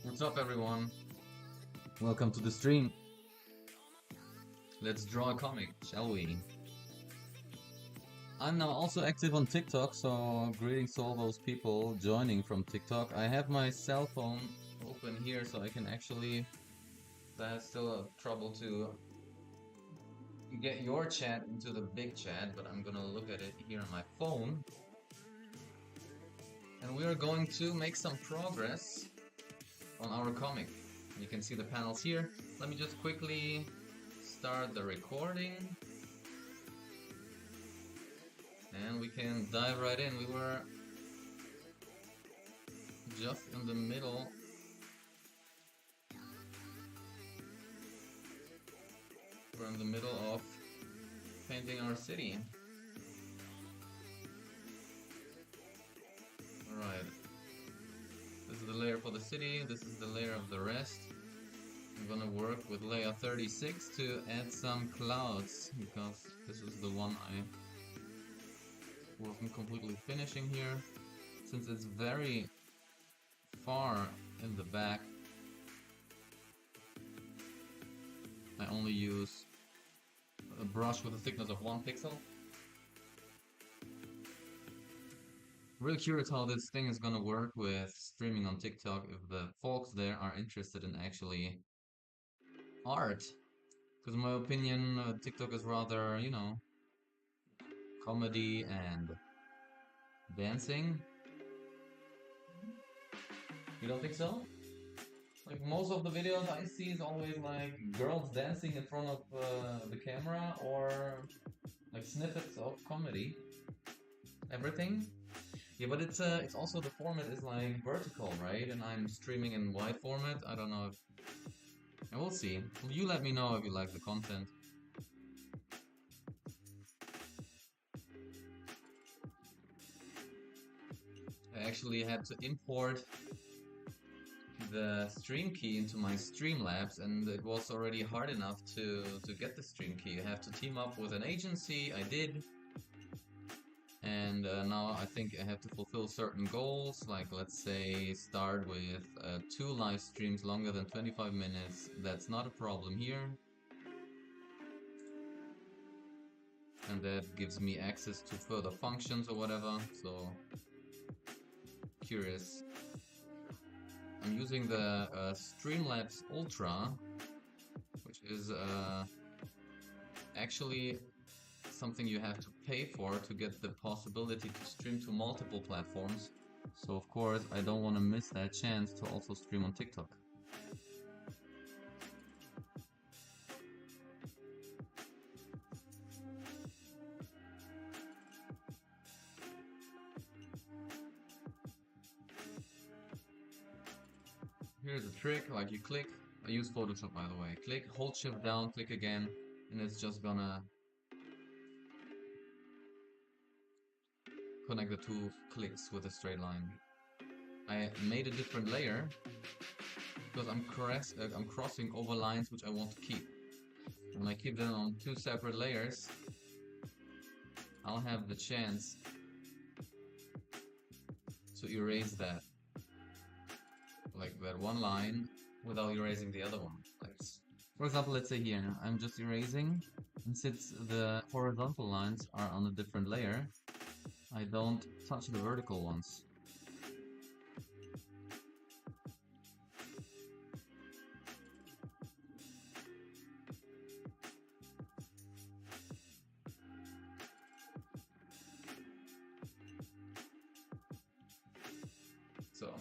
What's up, everyone? Welcome to the stream. Let's draw a comic, shall we? I'm now also active on TikTok, so greetings to all those people joining from TikTok. I have my cell phone open here, so I can actually... I have still trouble to get your chat into the big chat, but I'm gonna look at it here on my phone. And we are going to make some progress on our comic. You can see the panels here. Let me just quickly start the recording. And we can dive right in. We were just in the middle. We're in the middle of painting our city. city. This is the layer of the rest. I'm gonna work with layer 36 to add some clouds, because this is the one I wasn't completely finishing here. Since it's very far in the back, I only use a brush with a thickness of 1 pixel. Really curious how this thing is gonna work with streaming on TikTok, if the folks there are interested in actually art. Because in my opinion, TikTok is rather, you know, comedy and dancing. You don't think so? Like, most of the videos I see is always like girls dancing in front of the camera, or like snippets of comedy. Everything. Yeah, but it's also, the format is like vertical, right? And I'm streaming in wide format. I don't know if... And we'll see. You let me know if you like the content. I actually had to import the stream key into my Streamlabs, and it was already hard enough to get the stream key. I have to team up with an agency. I did. And now I think I have to fulfill certain goals, like let's say start with 2 live streams longer than 25 minutes. That's not a problem here. And that gives me access to further functions or whatever, so curious. I'm using the Streamlabs Ultra, which is actually something you have to pay for to get the possibility to stream to multiple platforms. So of course I don't want to miss that chance to also stream on TikTok. Here's a trick, like you click, I use Photoshop by the way, click, hold shift down, click again, and it's just gonna connect the 2 clicks with a straight line. I made a different layer because I'm crossing over lines which I want to keep. When I keep them on 2 separate layers, I'll have the chance to erase that, like that one line, without erasing the other one. Like, for example, let's say here, I'm just erasing, and since the horizontal lines are on a different layer, I don't touch the vertical ones. So,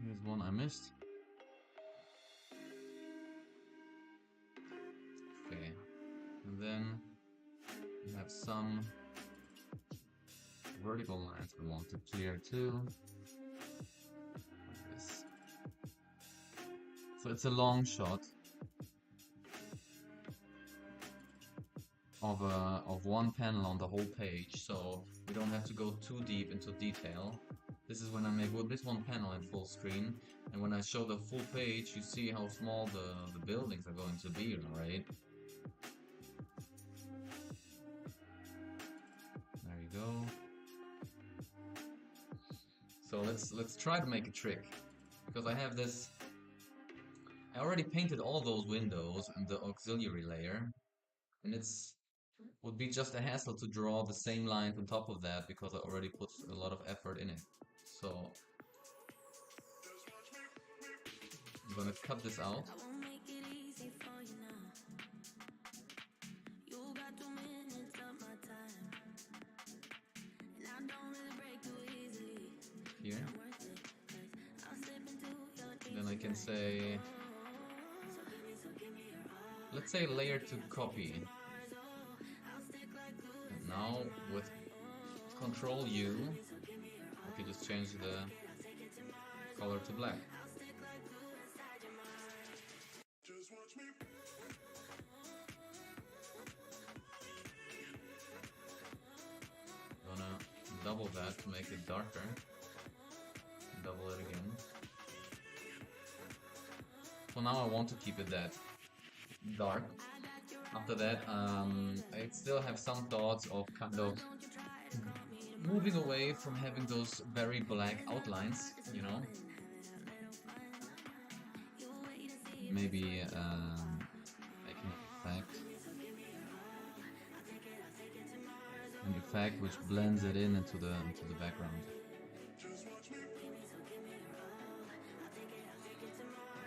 here's one I missed. Okay, and then we have some vertical lines we want to clear too. Like this. So it's a long shot of one panel on the whole page, so we don't have to go too deep into detail. This is when I make this one panel in full screen, and when I show the full page, you see how small the buildings are going to be, right? There you go. So let's try to make a trick, because I have this. I already painted all those windows in the auxiliary layer, and would be just a hassle to draw the same lines on top of that, because I already put a lot of effort in it. So I'm gonna cut this out. Here. Then I can say, let's say layer to copy. And now with Control U, I can just change the color to black. Gonna double that to make it darker. double it again. For now I want to keep it that dark. After that, I still have some thoughts of kind of moving away from having those very black outlines, you know. Maybe making an effect which blends it in into the background.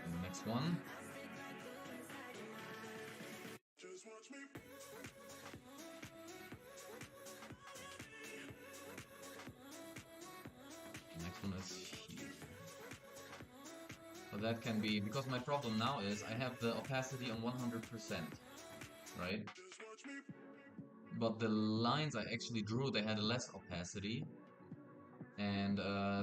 And the next one. The next one is here. So that can be, because my problem now is I have the opacity on 100%, right? But the lines I actually drew, they had less opacity. And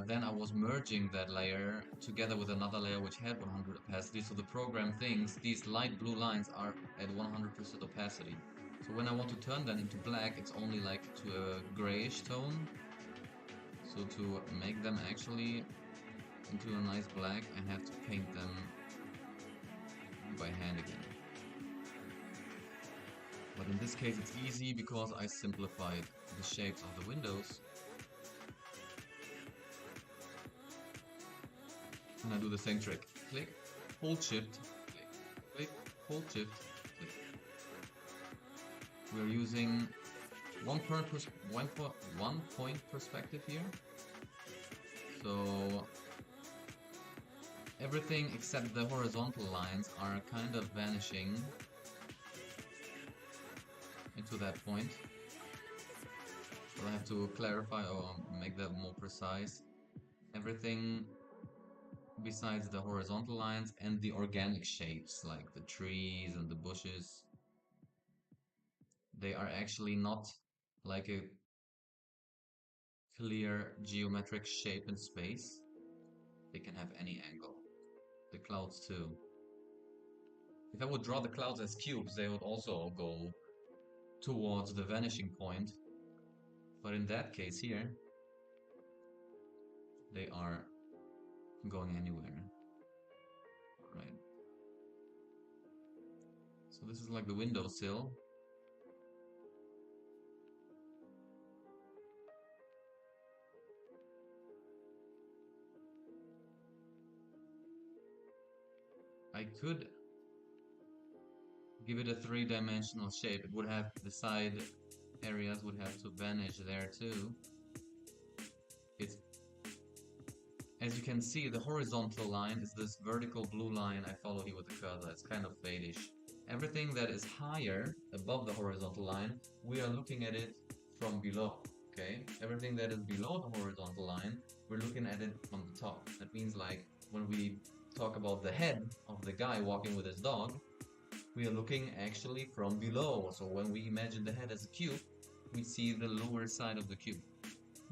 then I was merging that layer together with another layer which had 100 opacity, so the program thinks these light blue lines are at 100% opacity. So when I want to turn them into black, it's only like to a grayish tone. So to make them actually into a nice black, I have to paint them by hand again. But in this case it's easy because I simplified the shapes of the windows. And I do the same trick. Click, hold shift, click, click, hold shift, click. We're using one point perspective here. So everything except the horizontal lines are kind of vanishing into that point. So I have to clarify or make that more precise. Everything besides the horizontal lines and the organic shapes like the trees and the bushes, they are actually not like a clear geometric shape in space. They can have any angle. The clouds too. If I would draw the clouds as cubes, they would also go towards the vanishing point. But in that case here, they are going anywhere. Right. So this is like the windowsill. I could give it a three-dimensional shape. It would have the side areas would have to vanish there too. It's, as you can see, the horizontal line is this vertical blue line I follow here with the cursor. It's kind of fadish. Everything that is higher above the horizontal line, we are looking at it from below. Okay? Everything that is below the horizontal line, we're looking at it from the top. That means like when we talk about the head of the guy walking with his dog, we are looking actually from below. So when we imagine the head as a cube, we see the lower side of the cube.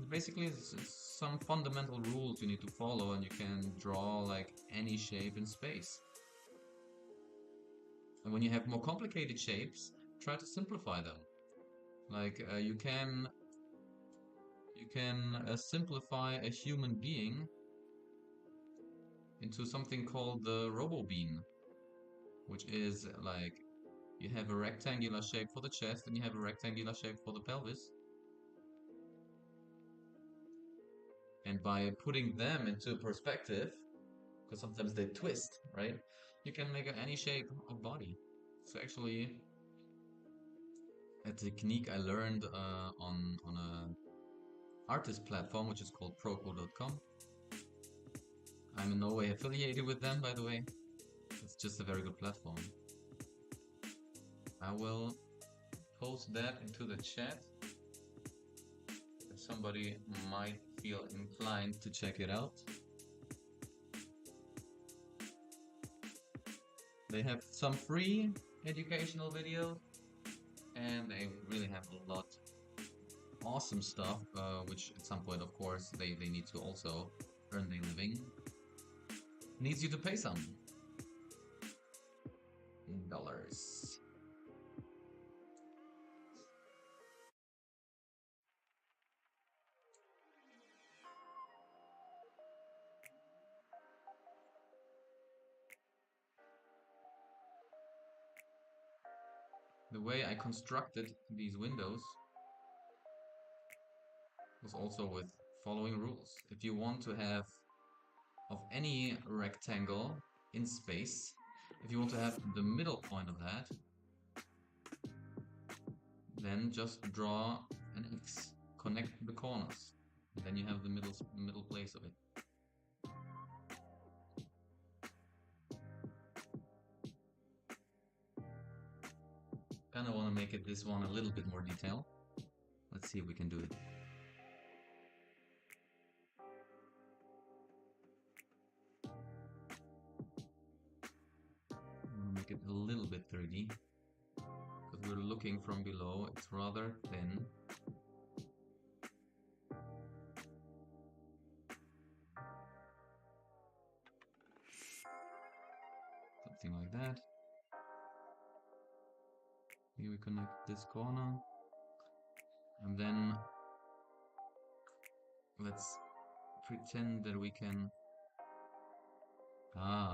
Basically, it's some fundamental rules you need to follow, and you can draw like any shape in space. And when you have more complicated shapes, try to simplify them. Like you can simplify a human being into something called the RoboBean, which is like you have a rectangular shape for the chest and you have a rectangular shape for the pelvis. And by putting them into perspective, because sometimes they twist, right? You can make any shape of body. It's actually a technique I learned on a artist platform, which is called Proko.com. I'm in no way affiliated with them, by the way. It's just a very good platform. I will post that into the chat if somebody might feel inclined to check it out. They have some free educational videos, and they really have a lot awesome stuff, which at some point, of course, they need to also earn their living. Needs you to pay some in dollars. the way I constructed these windows was also with following rules. If you want to have of any rectangle in space, if you want to have the middle point of that, then just draw an X, connect the corners, and then you have the middle place of it. Kinda want to make it this one a little bit more detailed. Let's see if we can do it. Make it a little bit 3D because we're looking from below. It's rather thin. Something like that. Here we connect this corner, and then let's pretend that we can.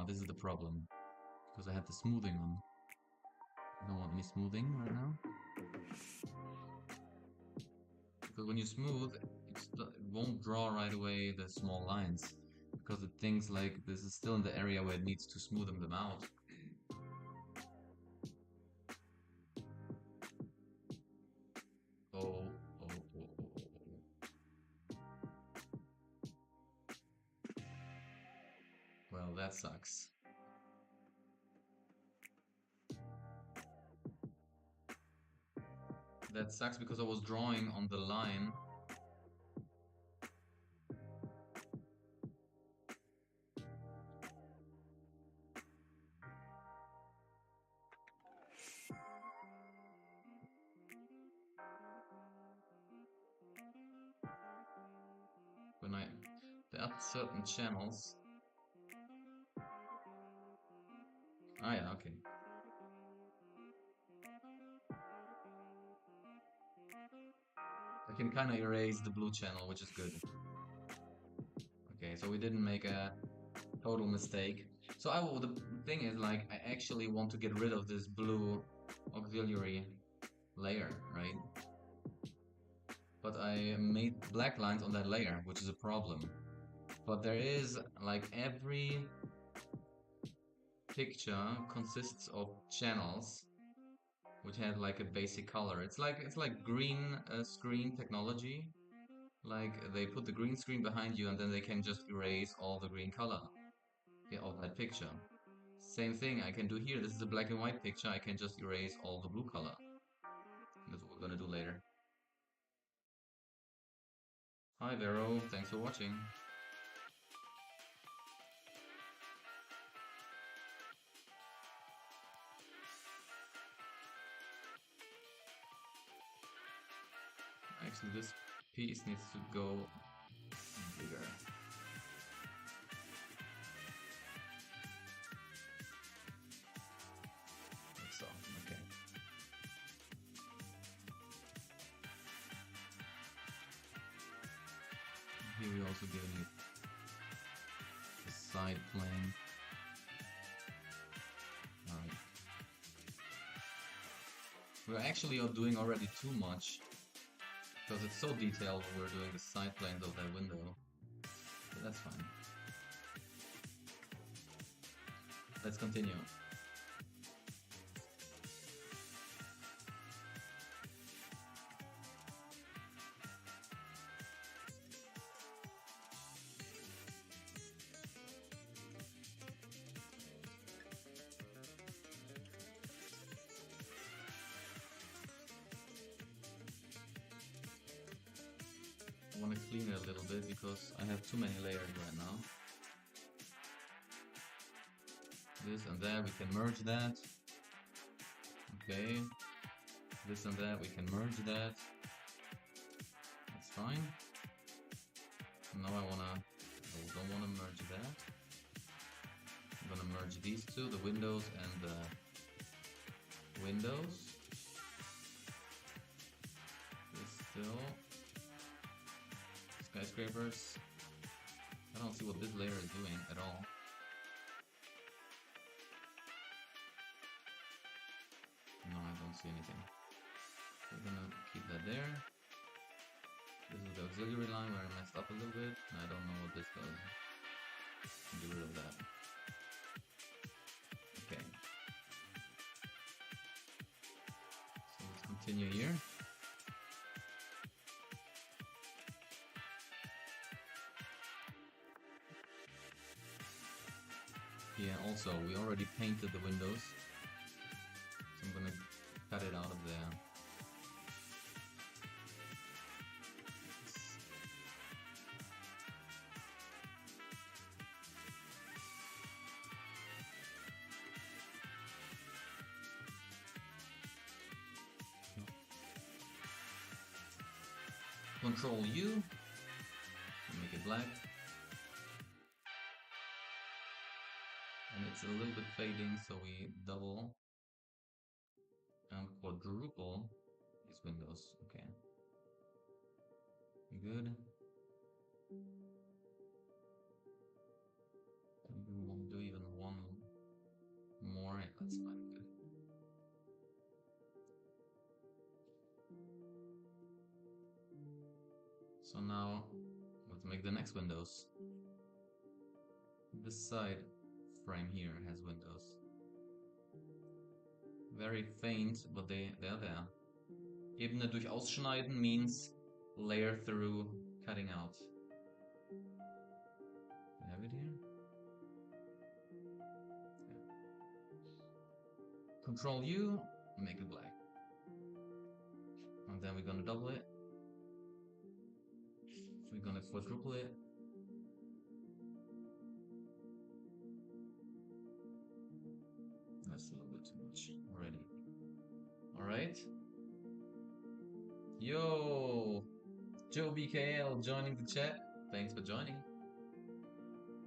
This is the problem, because I had the smoothing on. I don't want any smoothing right now, because when you smooth, it won't draw right away the small lines, because it thinks like this is still in the area where it needs to smoothen them out. Well, that sucks. That sucks because I was drawing on the line. There are certain channels. Yeah, okay. I can kind of erase the blue channel, which is good. Okay, so we didn't make a total mistake. So the thing is, like, I actually want to get rid of this blue auxiliary layer, right? But I made black lines on that layer, which is a problem. But there is, like, every picture consists of channels which have like a basic color. It's like green screen technology. Like they put the green screen behind you and then they can just erase all the green color of that picture. Same thing I can do here. This is a black and white picture. I can just erase all the blue color. That's what we're gonna do later. Hi Vero, thanks for watching. Actually, this piece needs to go bigger. Like so, okay. Here we're also giving it a side plane. Alright. We're actually doing already too much. Because it's so detailed when we're doing the side planes of that window. But that's fine. Let's continue. I want to clean it a little bit because I have too many layers right now. This and that, we can merge that. Okay. This and that, we can merge that. That's fine. Now I don't wanna merge that. I'm gonna merge these two, the windows and the windows. This still. Skyscrapers. I don't see what this layer is doing at all. No, I don't see anything. We're gonna keep that there. This is the auxiliary line where I messed up a little bit, and I don't know what this does. Get rid of that. Okay. So let's continue here. Yeah, also, we already painted the windows, so I'm gonna cut it out of there. Control U, make it black. And it's a little bit fading, so we double and quadruple these windows. Okay. Good. Maybe we won't do even one more. Yeah, that's fine. Good. So now let's make the next windows. This side frame here has windows. Very faint, but they're there. Ebene durch ausschneiden means layer through, cutting out. We have it here. Yeah. Control U, make it black. And then we're gonna double it. We're gonna quadruple it. That's a little bit too much already. Alright. Yo! Joe BKL joining the chat. Thanks for joining.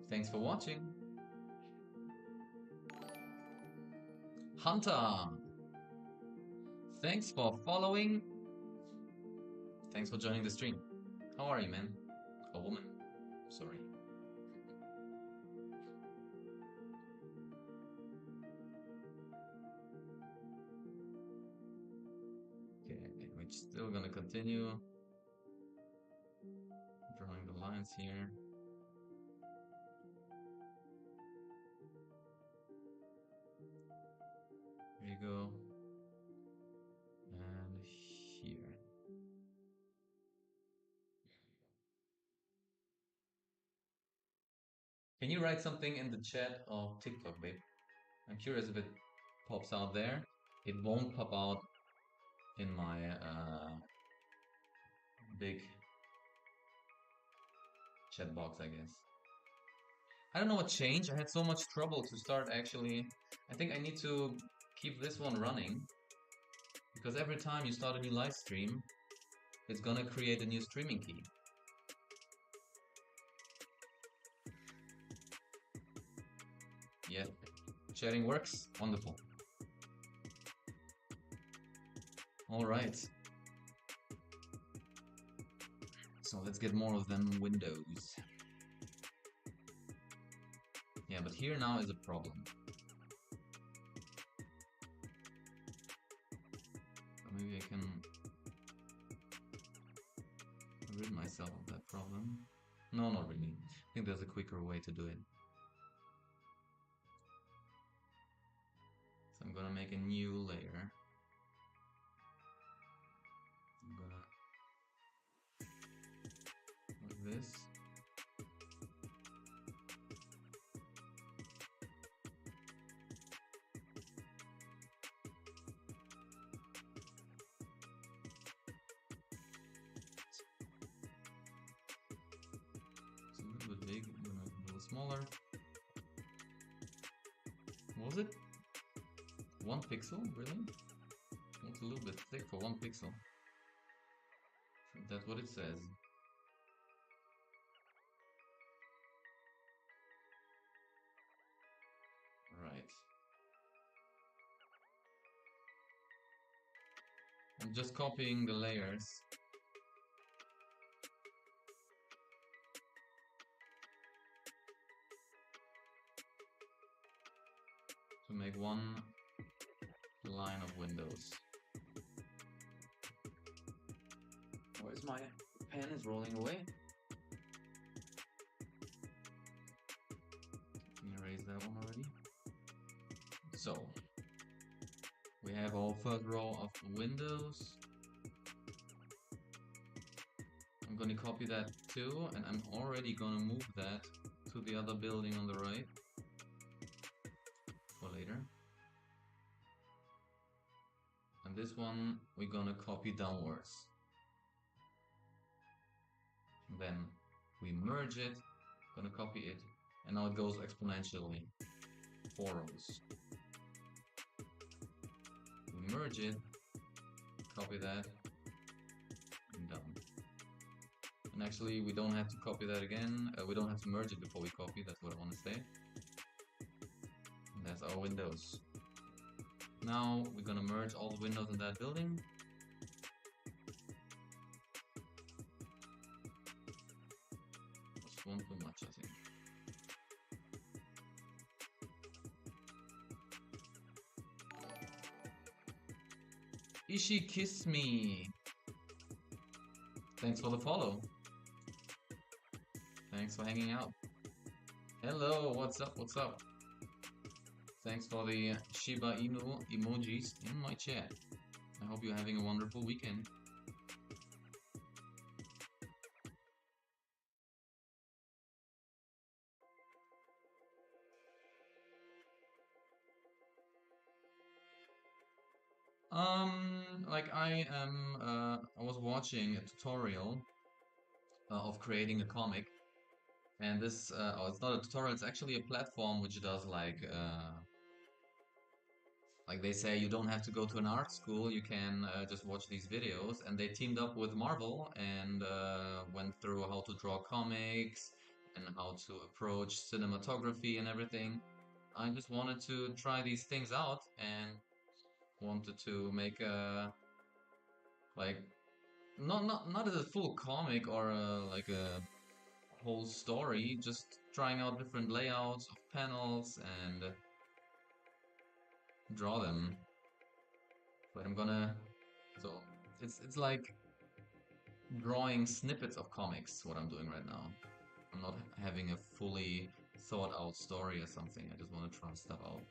Thanks for watching. Hunter! Thanks for following. Thanks for joining the stream. How are you, man? Or woman? Sorry. Okay, we're still gonna continue drawing the lines here. There you go. And here. Can you write something in the chat of TikTok, babe? I'm curious if it pops out there. It won't pop out in my big chat box, I guess. I don't know what changed. I had so much trouble to start actually. I think I need to keep this one running, because every time you start a new live stream, it's gonna create a new streaming key. Yeah, chatting works. Wonderful. All right. So let's get more of them windows. Yeah, but here now is a problem. Maybe I can rid myself of that problem. No, not really. I think there's a quicker way to do it. So I'm gonna make a new layer. I'm gonna like this. It's a little bit big, I'm gonna make it a little smaller. Was it 1 pixel? Really? It's a little bit thick for 1 pixel. That's what it says. Right. I'm just copying the layers. To make one line of windows. my pen is rolling away. Let me erase that one already. So, we have our first row of windows. I'm gonna copy that too, and I'm already gonna move that to the other building on the right for later. And this one we're gonna copy downwards. And then we merge it, gonna copy it, and now it goes exponentially. 4 rows. We merge it, copy that, and done. And actually, we don't have to copy that again. We don't have to merge it before we copy. That's what I want to say. And that's our windows. Now we're gonna merge all the windows in that building. That's one too much, I think. Ishi Kiss Me. Thanks for the follow. Thanks for hanging out. Hello, what's up, what's up? Thanks for the Shiba Inu emojis in my chat. I hope you're having a wonderful weekend. Like I was watching a tutorial of creating a comic, and this, oh, it's not a tutorial, it's actually a platform which does like they say you don't have to go to an art school, you can just watch these videos, and they teamed up with Marvel and went through how to draw comics and how to approach cinematography and everything. I just wanted to try these things out and wanted to make a like not as a full comic or like a whole story, just trying out different layouts of panels and draw them. But I'm gonna so it's like drawing snippets of comics what I'm doing right now. I'm not having a fully thought out story or something. I just want to try stuff out.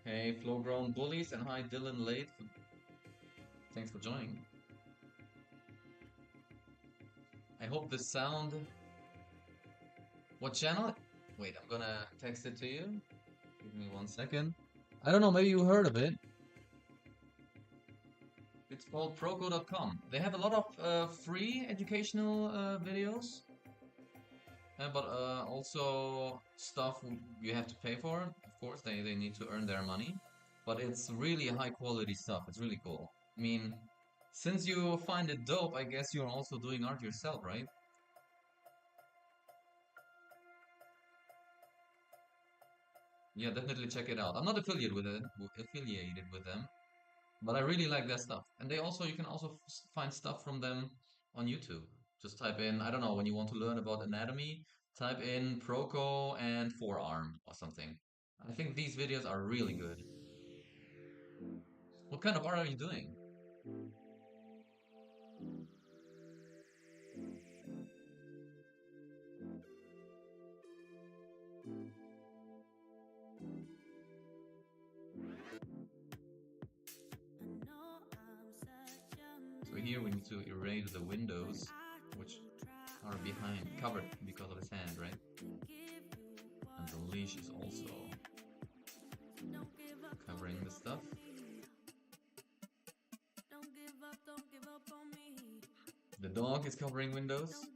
Hey, Flow Grown Bullies, and hi Dylan Late. Thanks for joining. I hope the sound. What channel? Wait, I'm gonna text it to you. Give me 1 second. I don't know, maybe you heard of it. It's called Proko.com. They have a lot of free educational videos, but also stuff you have to pay for. Of course, they need to earn their money, but it's really high quality stuff. It's really cool. I mean, since you find it dope, I guess you're also doing art yourself, right? Yeah, definitely check it out. I'm not affiliated with them, but I really like their stuff. And you can also find stuff from them on YouTube. Just type in, I don't know, when you want to learn about anatomy, type in Proko and forearm or something. I think these videos are really good. What kind of art are you doing? So here we need to erase the windows, which are covered because of his hand, right? And the leash is also covering the stuff. The dog is covering windows.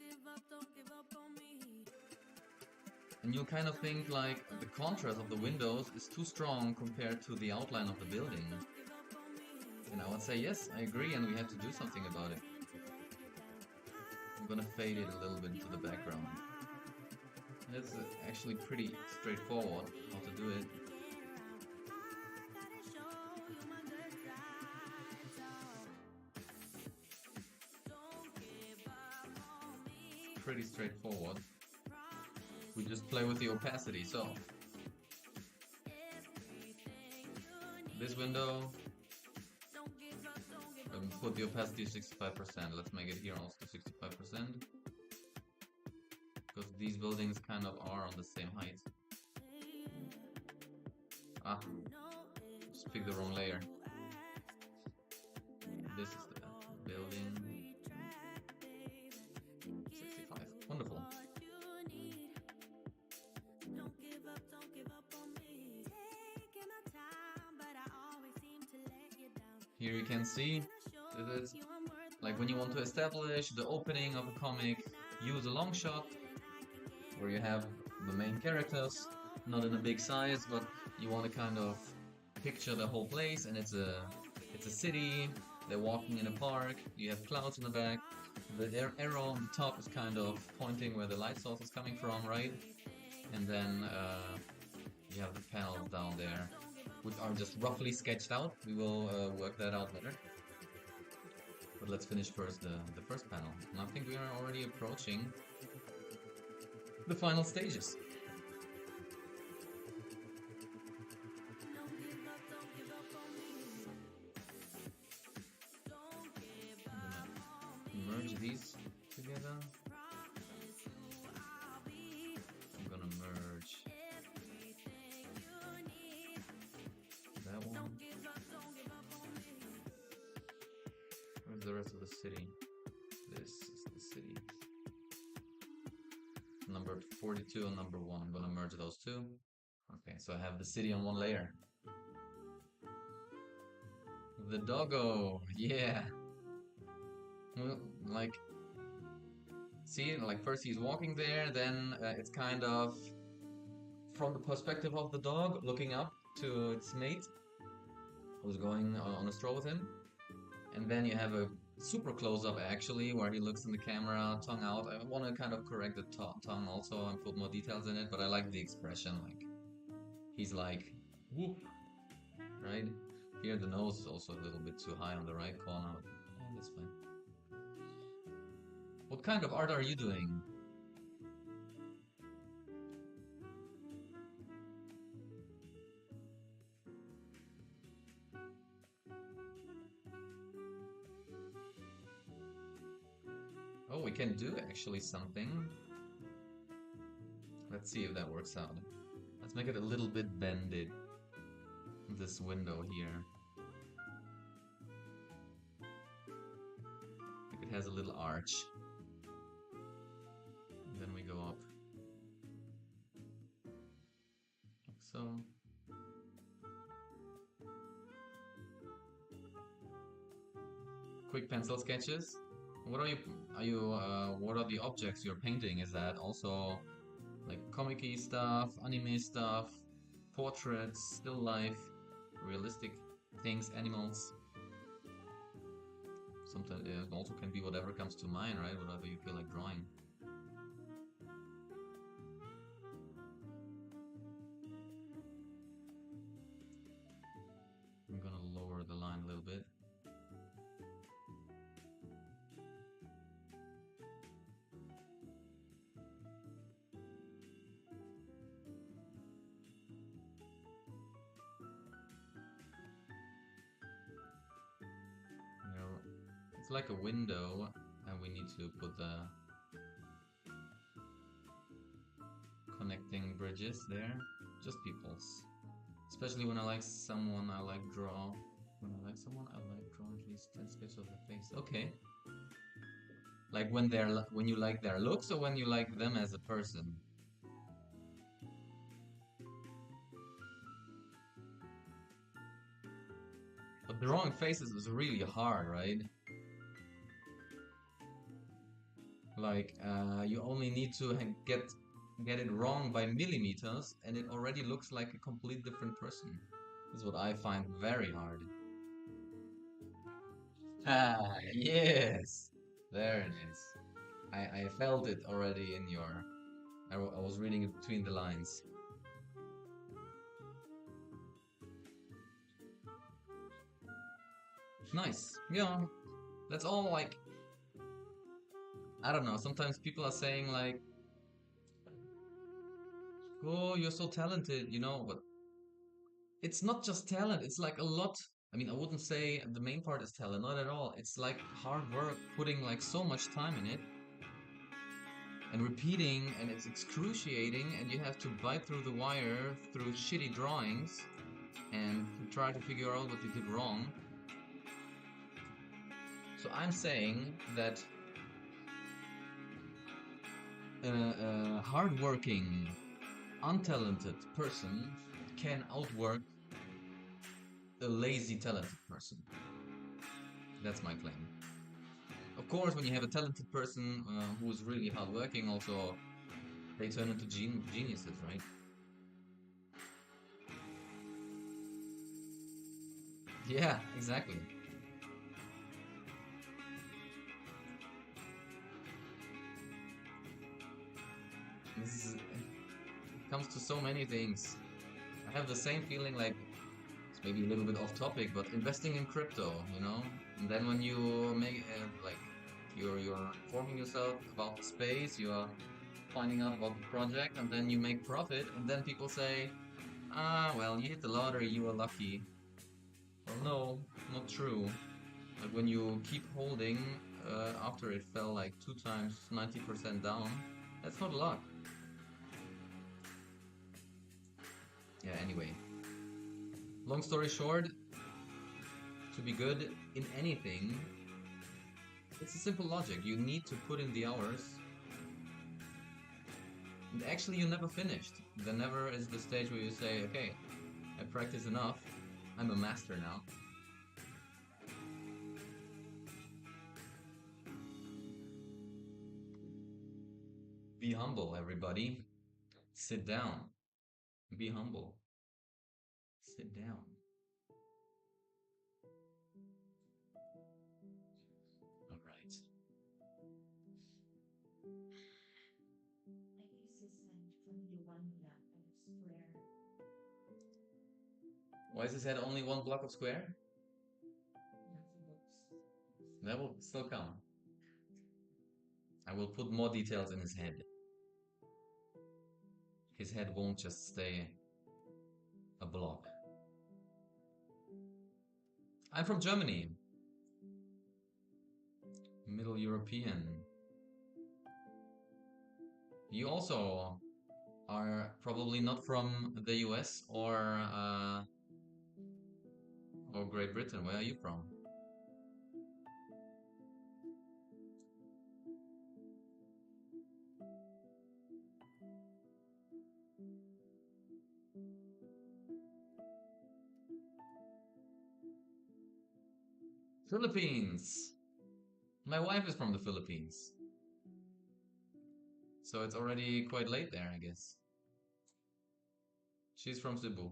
And you'll kind of think like the contrast of the windows is too strong compared to the outline of the building. And I would say, yes, I agree, and we have to do something about it. I'm gonna fade it a little bit into the background. And it's actually pretty straightforward how to do it. Pretty straightforward. We just play with the opacity. So this window, put the opacity 65%. Let's make it here also 65%. Because these buildings kind of are on the same height. Ah, just picked the wrong layer. This is the building. 65. Wonderful. Here you can see this is like when you want to establish the opening of a comic, use a long shot where you have the main characters, not in a big size, but you want to kind of picture the whole place, and it's a city. They're walking in a park. You have clouds in the back. The arrow on the top is kind of pointing where the light source is coming from, right? And then you have the panels down there, which are just roughly sketched out. We will work that out later. But let's finish first the first panel. And I think we are already approaching the final stages. Merge these together. I'm gonna merge that one. Where's the rest of the city? This is the city. Number 42 and number 1. I'm gonna merge those two. Okay, so I have the city on one layer. The doggo, yeah. Well, like, see, like first he's walking there, then it's kind of from the perspective of the dog looking up to its mate, who's going on a stroll with him. And then you have a super close-up actually, where he looks in the camera, tongue out. I want to kind of correct the tongue also and put more details in it, but I like the expression, like, he's like, whoop, right? Here the nose is also a little bit too high on the right corner. Oh, that's fine. What kind of art are you doing? Oh, we can do actually something. Let's see if that works out. Let's make it a little bit bended. This window here. Like it has a little arch. And then we go up. Like so. Quick pencil sketches. What are what are the objects you're painting? Is that also like comic-y stuff, anime stuff, portraits, still life, realistic things, animals? Sometimes it also can be whatever comes to mind, right? Whatever you feel like drawing. I'm gonna lower the line a little bit. It's like a window, and we need to put the connecting bridges there. Just people's. Especially when I like someone, I like draw. When I like someone, I like draw at least 10 sketches of their face. Okay. Like when you like their looks, or when you like them as a person? But drawing faces is really hard, right? Like, you only need to get it wrong by millimeters, and it already looks like a complete different person. This is what I find very hard. Ah, yes! There it is. I felt it already in your... I was reading it between the lines. Nice. Yeah, that's all like... I don't know, sometimes people are saying like, oh, you're so talented, you know, but it's not just talent, it's like a lot I mean, I wouldn't say the main part is talent, not at all. It's like hard work, putting like so much time in it and repeating, and it's excruciating, and you have to bite through the wire through shitty drawings and to try to figure out what you did wrong. So I'm saying that a hardworking, untalented person can outwork a lazy, talented person. That's my claim. Of course, when you have a talented person who is really hardworking, also they turn into geniuses, right? Yeah, exactly. It comes to so many things. I have the same feeling like it's maybe a little bit off topic, but investing in crypto, you know? And then when you make like you're informing yourself about the space, you're finding out about the project, and then you make profit, and then people say, "Ah, well, you hit the lottery, you were lucky." Well, no, not true. Like when you keep holding after it fell like two times 90% down, that's not luck. Yeah, anyway. Long story short, to be good in anything, it's a simple logic. You need to put in the hours. And actually, you never finished. There never is the stage where you say, okay, I practice enough. I'm a master now. Be humble, everybody. Sit down. Be humble. Sit down. All right. Why is his head only one block of square? That will still come. I will put more details in his head. His head won't just stay a block. I'm from Germany, Middle European. You also are probably not from the US or Great Britain. Where are you from? Philippines. My wife is from the Philippines, so it's already quite late there, I guess. She's from Cebu.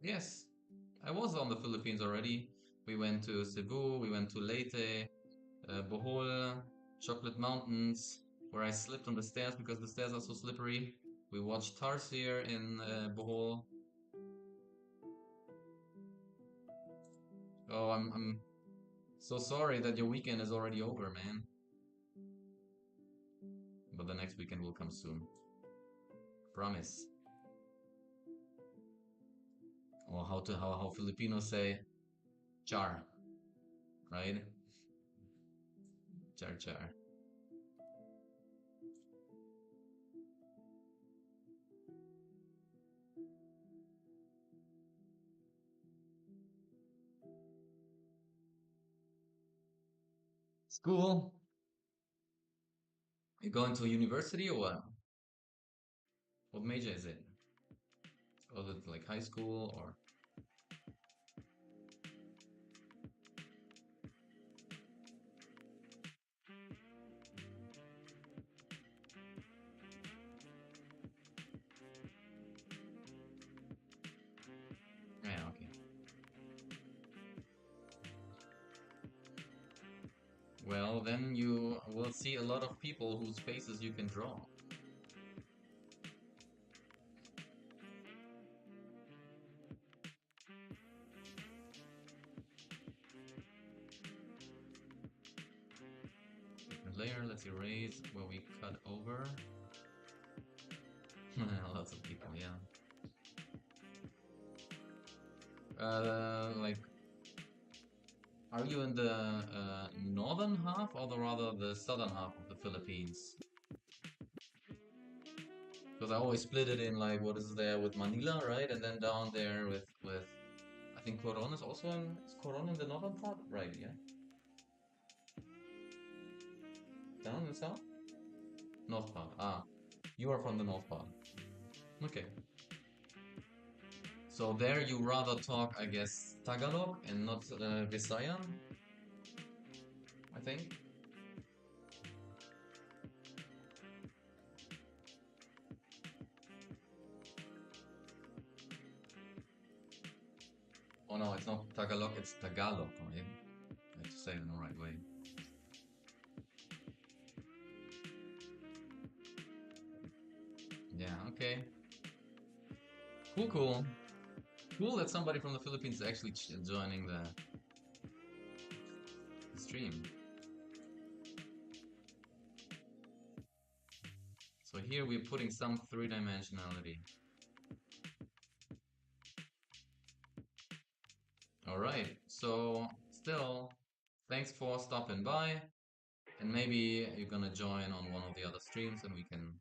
Yes, I was on the Philippines already. We went to Cebu, we went to Leyte, Bohol, Chocolate Mountains, where I slipped on the stairs because the stairs are so slippery. We watched Tarsier in Bohol. Oh, I'm so sorry that your weekend is already over, man. But the next weekend will come soon. Promise. Or how Filipinos say char, right? Char char. School. You going to university or what? What major is it? Was it like high school or? Yeah, okay. Well, then you will see a lot of people whose faces you can draw. layer. Let's erase where we cut over. Lots of people, yeah. Like, are you in the northern half or rather the southern half of the Philippines? Because I always split it in like what is there with Manila, right? And then down there with I think Coron is also is Coron in the northern part? Right, yeah. Down in the south? North part. Ah, you are from the north part. Okay. So there you rather talk, I guess, Tagalog and not Visayan, I think. Oh no, it's not Tagalog, it's Tagalog, right? I have to say it in the right way. Yeah, okay. Cool, cool. Cool that somebody from the Philippines is actually joining the stream. So here we're putting some three-dimensionality. All right, so still, thanks for stopping by, and maybe you're gonna join on one of the other streams and we can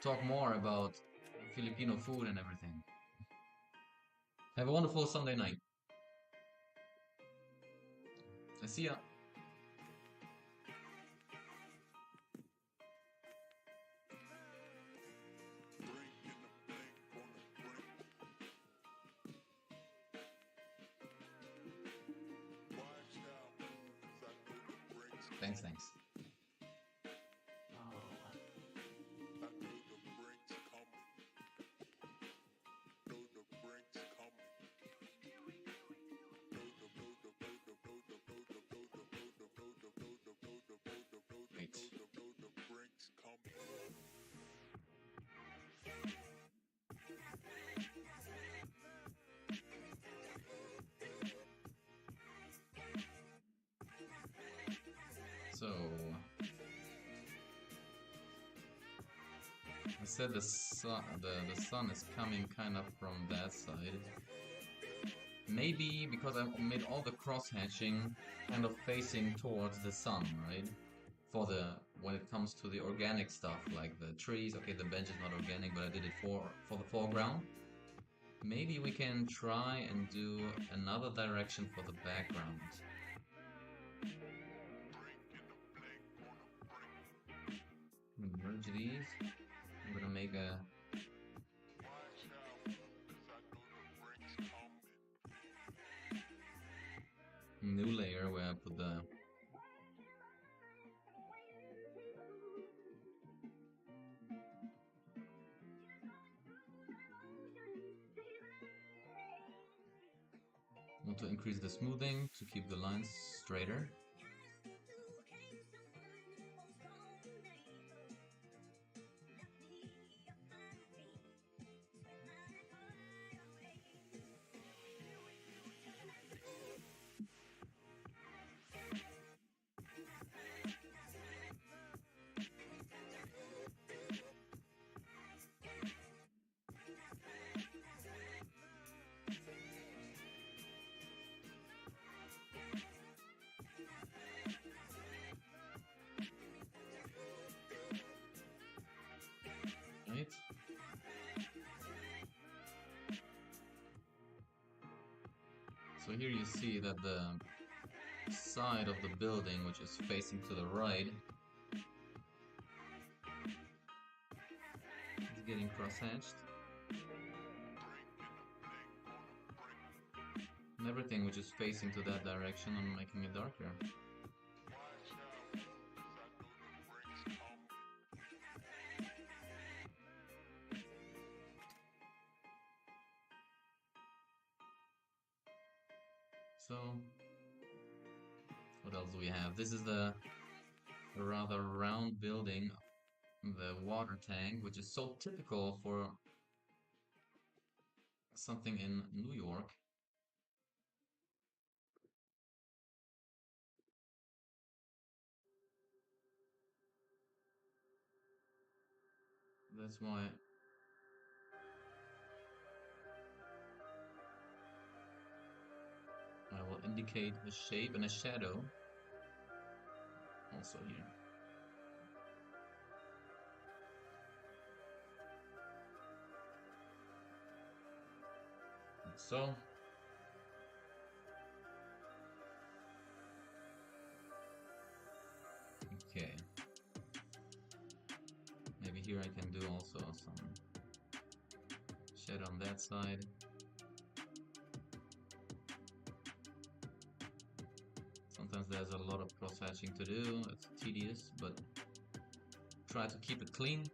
talk more about Filipino food and everything. Have a wonderful Sunday night. I see ya. Thanks, thanks. Wait. So, I said the sun is coming kind of from that side. Maybe because I made all the cross hatching kind of facing towards the sun, right? For the when it comes to the organic stuff like the trees. Okay, the bench is not organic, but I did it for the foreground. Maybe we can try and do another direction for the background. Merge these. I'm gonna make a new layer where I put the want to increase the smoothing to keep the lines straighter. Right? So here you see that the side of the building, which is facing to the right, is getting cross-hatched. And everything which is facing to that direction, I'm making it darker. So, what else do we have? This is the rather round building, the water tank, which is so typical for something in New York. That's why I will indicate a shape and a shadow also here. Like so. Okay. Maybe here I can do also some shadow on that side. Sometimes there's a lot of cross-hatching to do. It's tedious, but try to keep it clean.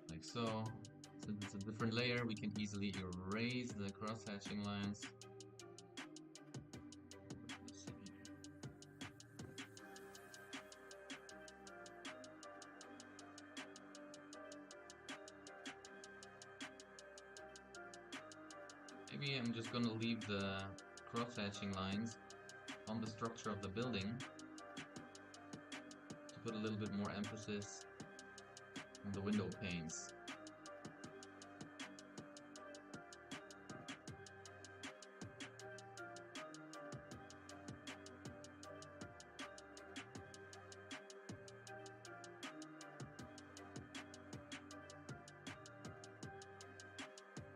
Like so. Since it's a different layer, we can easily erase the cross-hatching lines. Maybe I'm just gonna leave the cross-hatching lines on the structure of the building to put a little bit more emphasis on the window panes.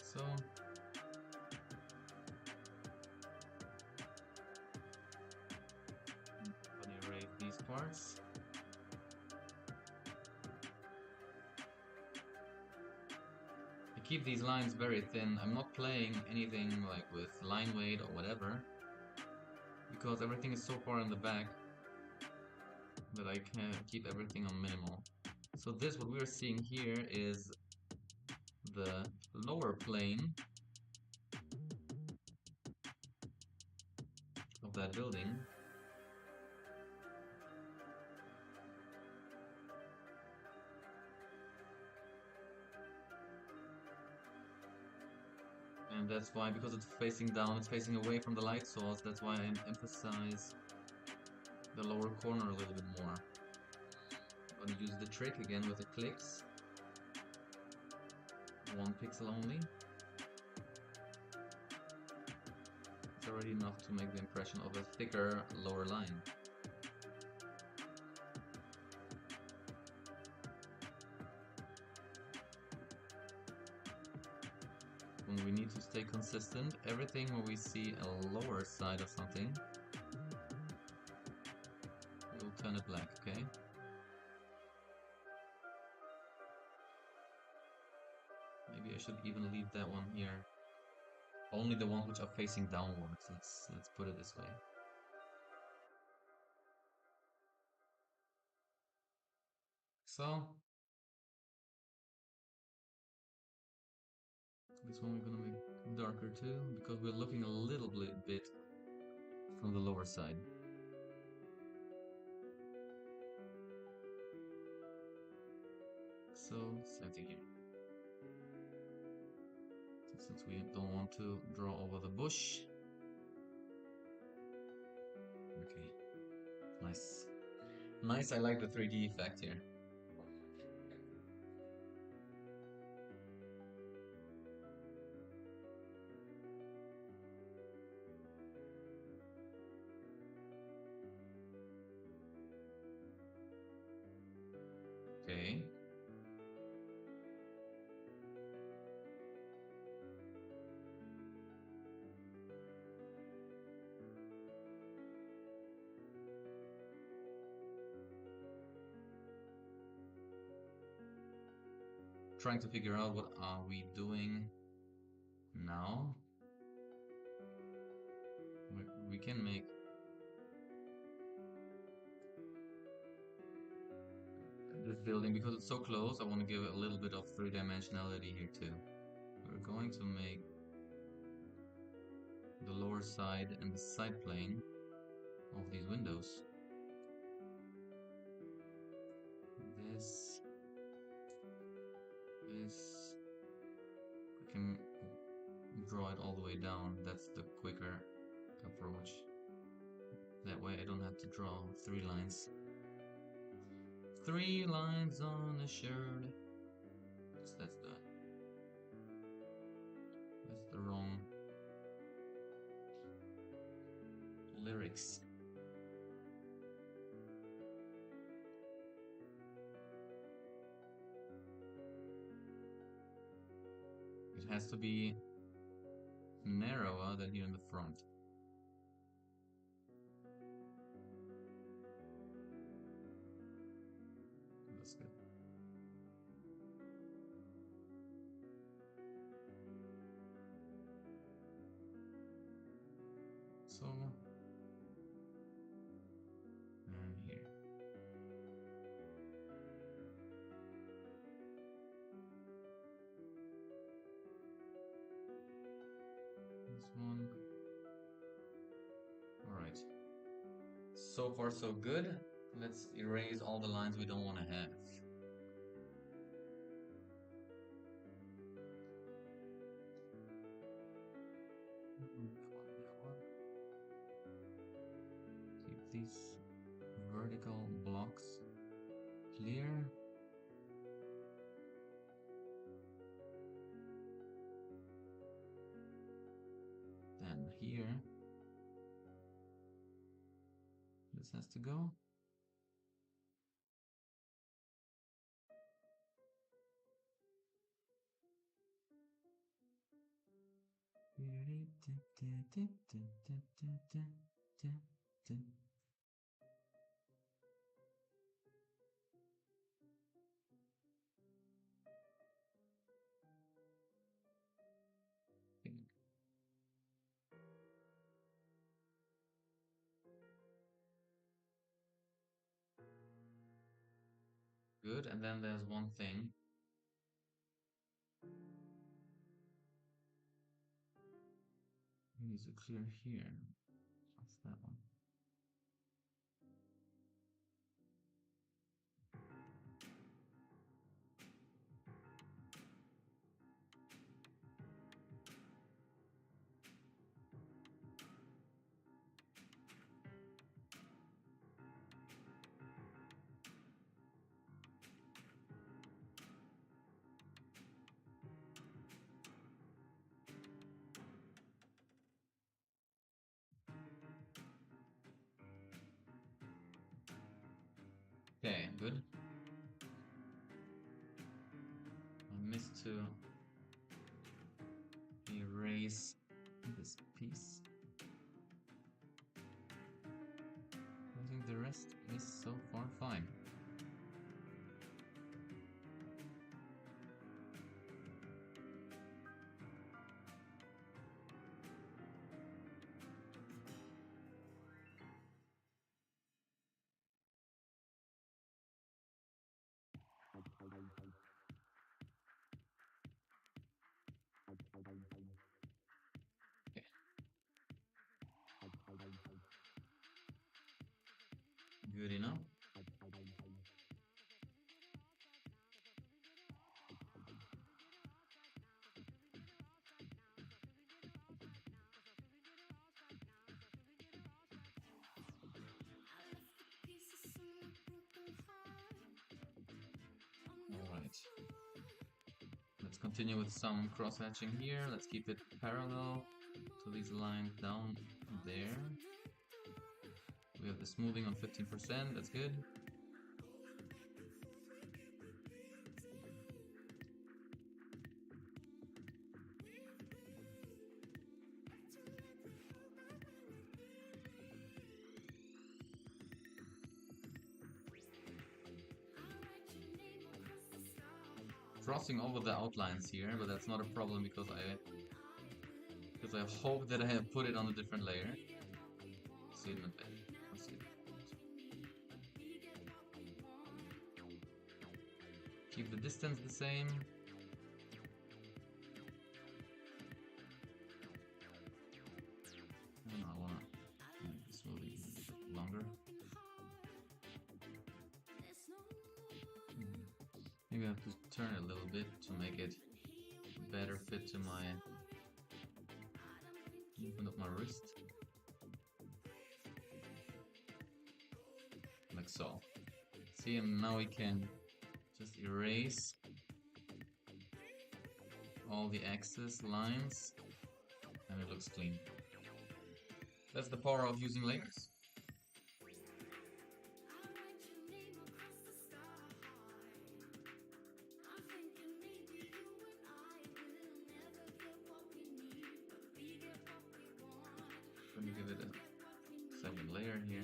So I'm gonna erase these parts. I keep these lines very thin. I'm not playing anything like with line weight or whatever, because everything is so far in the back that I can keep everything on minimal. So this, what we're seeing here, is the lower plane of that building. And that's why, because it's facing down, it's facing away from the light source, that's why I emphasize the lower corner a little bit more. I'm gonna use the trick again with the clicks. 1 pixel only. It's already enough to make the impression of a thicker lower line. When we need to stay consistent, everything when we see a lower side of something, we'll turn it black, okay? Maybe I should even leave that one here. Only the ones which are facing downwards. Let's put it this way. So this one we're gonna make darker too, because we're looking a little bit from the lower side. So same thing here. Since we don't want to draw over the bush. Okay. Nice. Nice, I like the 3D effect here. Okay. Trying to figure out what are we doing now. We can make this building, because it's so close, I want to give it a little bit of three-dimensionality here too. We're going to make the lower side and the side plane of these windows. lines. I can draw it all the way down. That's the quicker approach. That way I don't have to draw 3 lines. 3 lines on a shirt. That's the wrong lyrics. It has to be narrower than here in the front. That's good. So, and here. This one. Alright. So far so good. Let's erase all the lines we don't want to have. Keep these vertical blocks clear. Then here, this has to go. Good, and then there's one thing. Needs to clear here. What's that one? Okay, good. I missed to erase this piece. I think the rest is so far fine. Good enough. Alright. Let's continue with some cross-hatching here. Let's keep it parallel to these lines down there. We have the smoothing on 15%, that's good. Crossing over the outlines here, but that's not a problem because I hope that I have put it on a different layer. See it in a bit. Let's see. Keep the distance the same. And I wanna make this movie a bit longer. Maybe I have to turn it a little bit to make it better fit to my movement of my wrist. Like so. See, and now we can just erase all the axis lines and it looks clean. That's the power of using layers. Let me give it a second layer here.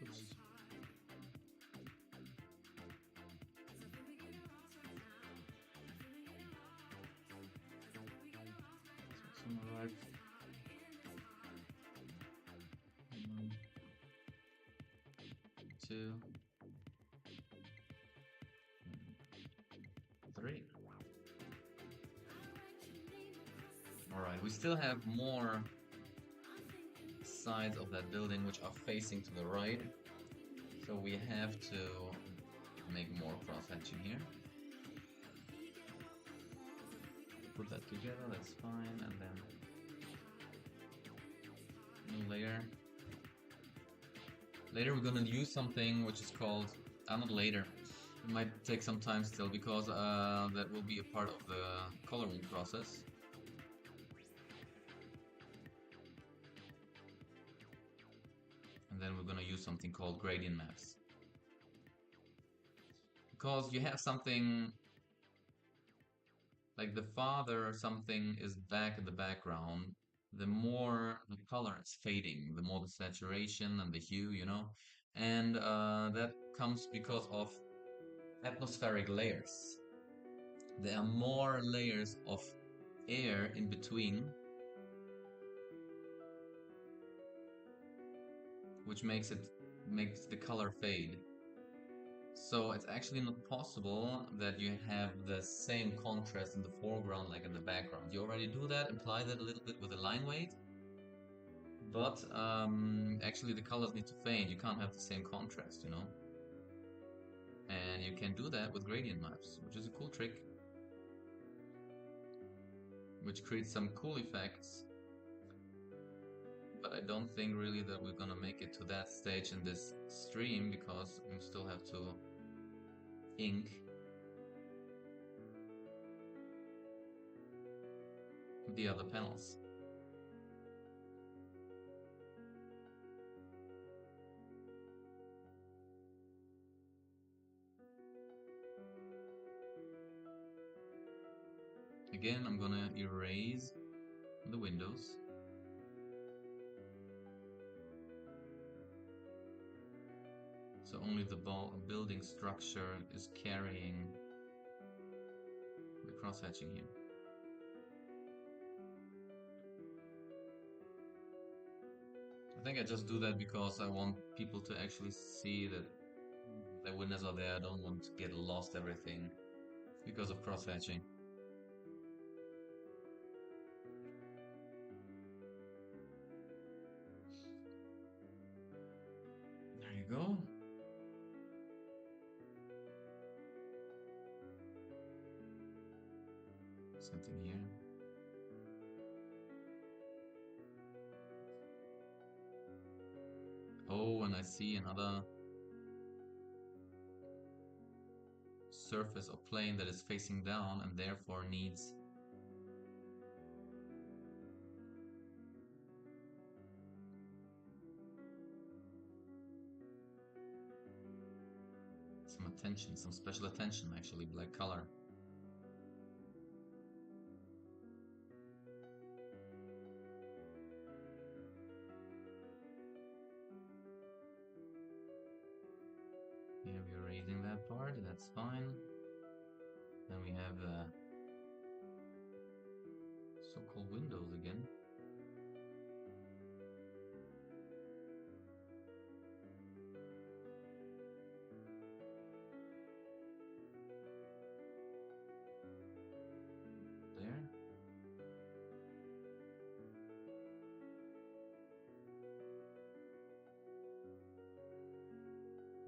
Oops. So right. 1, 2, 3. Alright, we still have more sides of that building which are facing to the right. So we have to make more cross-hatching here. Put that together, that's fine, and then new layer. Later we're gonna use something which is called, not later, it might take some time still because that will be a part of the coloring process. And then we're gonna use something called gradient maps. Because you have something like the farther something is back in the background, the more the color is fading, the more the saturation and the hue, you know? And that comes because of atmospheric layers. There are more layers of air in between, which makes the color fade. So it's actually not possible that you have the same contrast in the foreground like in the background. You already do that, apply that a little bit with a line weight, but actually the colors need to fade. You can't have the same contrast, you know? And you can do that with gradient maps, which is a cool trick, which creates some cool effects. But I don't think really that we're gonna make it to that stage in this stream because we still have to ink the other panels. Again, I'm gonna erase the windows. So only the building structure is carrying the cross-hatching here. I think I just do that because I want people to actually see that the windows are there. I don't want to get lost everything because of cross-hatching. There you go. Something here. Oh, and I see another surface or plane that is facing down and therefore needs some attention, some special attention actually, black color. Here we're erasing that part, that's fine. Then we have the so-called windows again. There.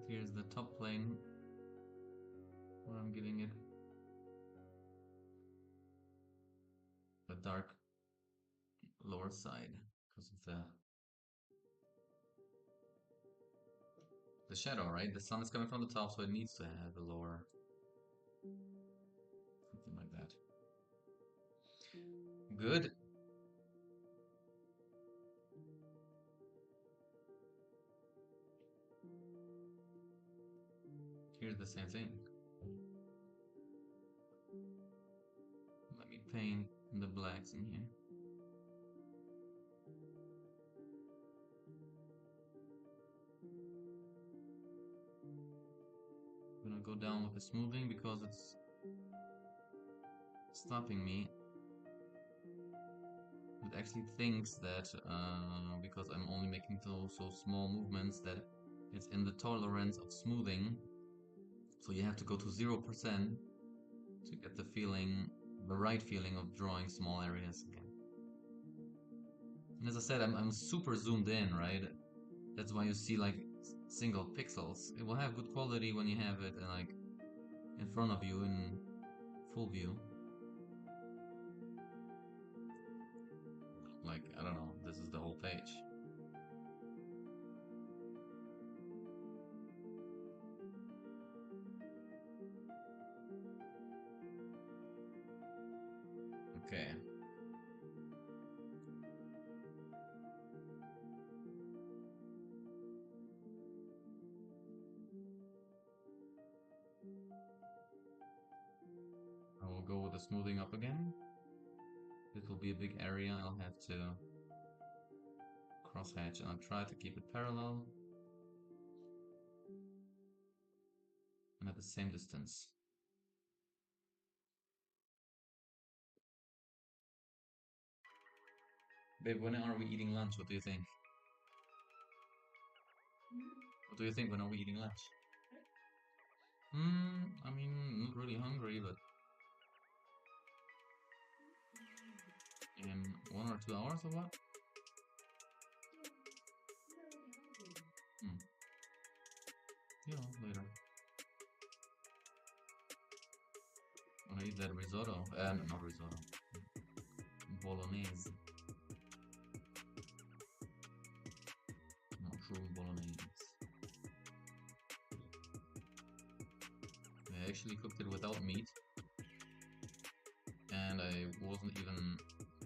Here's the top plane where I'm giving it a dark lower side because of the shadow, right? The sun is coming from the top, so it needs to have a lower, something like that. Good. Here's the same thing. Let me paint the blacks in here. I'm gonna go down with the smoothing because it's stopping me. It actually thinks that because I'm only making so small movements that it's in the tolerance of smoothing. So you have to go to 0% to get the feeling, the right feeling of drawing small areas again. And as I said, I'm super zoomed in, right? That's why you see like single pixels. It will have good quality when you have it like in front of you in full view. Like, I don't know, this is the whole page. Okay. I will go with the smoothing up again. This will be a big area. I'll have to crosshatch and I'll try to keep it parallel and at the same distance. Babe, when are we eating lunch? What do you think? What do you think? When are we eating lunch? I mean, not really hungry, but in 1 or 2 hours or what? Hmm. Yeah, later. When I eat that risotto, not risotto, bolognese. Mushroom bolognese. I actually cooked it without meat, and I wasn't even,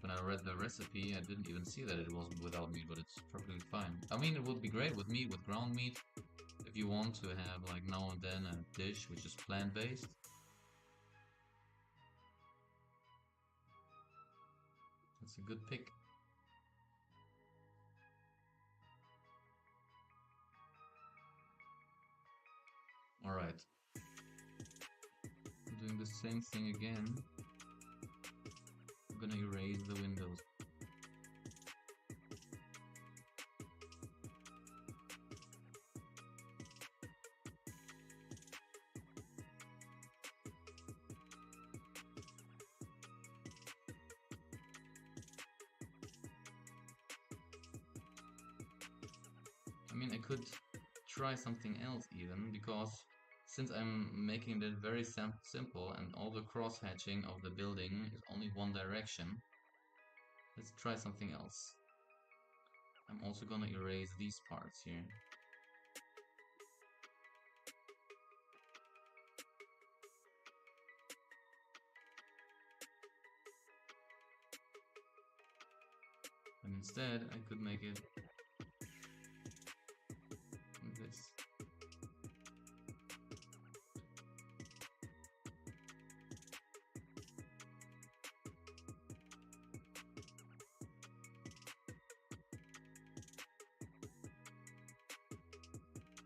when I read the recipe, I didn't even see that it wasn't without meat, but it's perfectly fine. I mean, it would be great with meat, with ground meat, if you want to have like now and then a dish which is plant-based. That's a good pick. Alright. Doing the same thing again. I'm gonna erase the windows. I mean, I could try something else even, because since I'm making it very simple and all the cross-hatching of the building is only one direction, let's try something else. I'm also gonna erase these parts here. And instead, I could make it like this.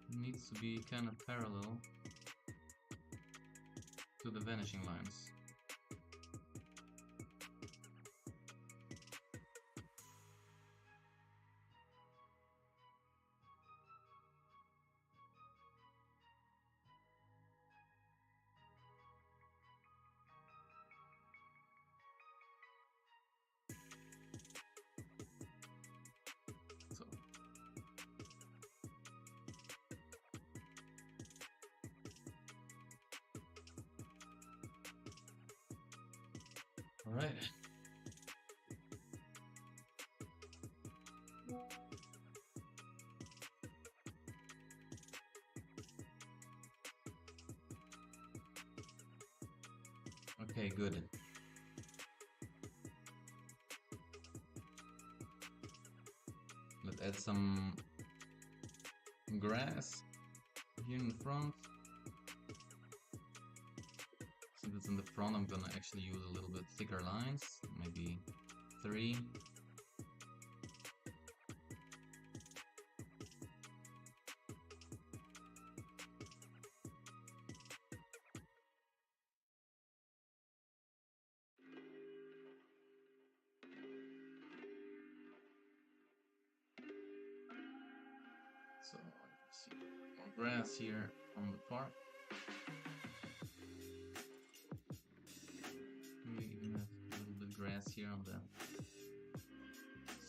It needs to be kind of parallel to the vanishing lines. So All right. Okay, good. Let's add some grass here in the front. Since it's in the front, I'm gonna actually use a little bit thicker lines, maybe 3. So let's see, more grass here on the park. We even have a little bit grass here on the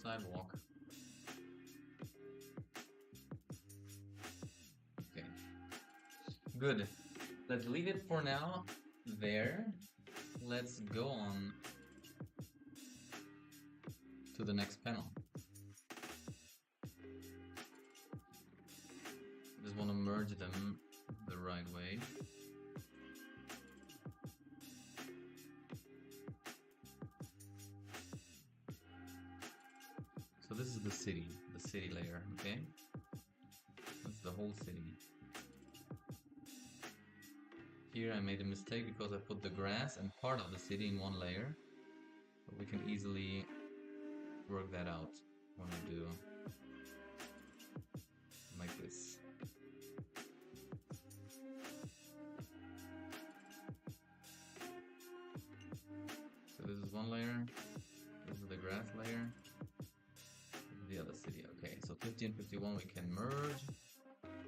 sidewalk. Okay, good. Let's leave it for now there. Let's go on to the next panel. Just want to merge them the right way. So this is the city layer, okay? That's the whole city. Here I made a mistake because I put the grass and part of the city in one layer. But we can easily work that out when we do like this. So this is one layer, this is the grass layer, this is the other city. Okay, so 50 and 51 we can merge.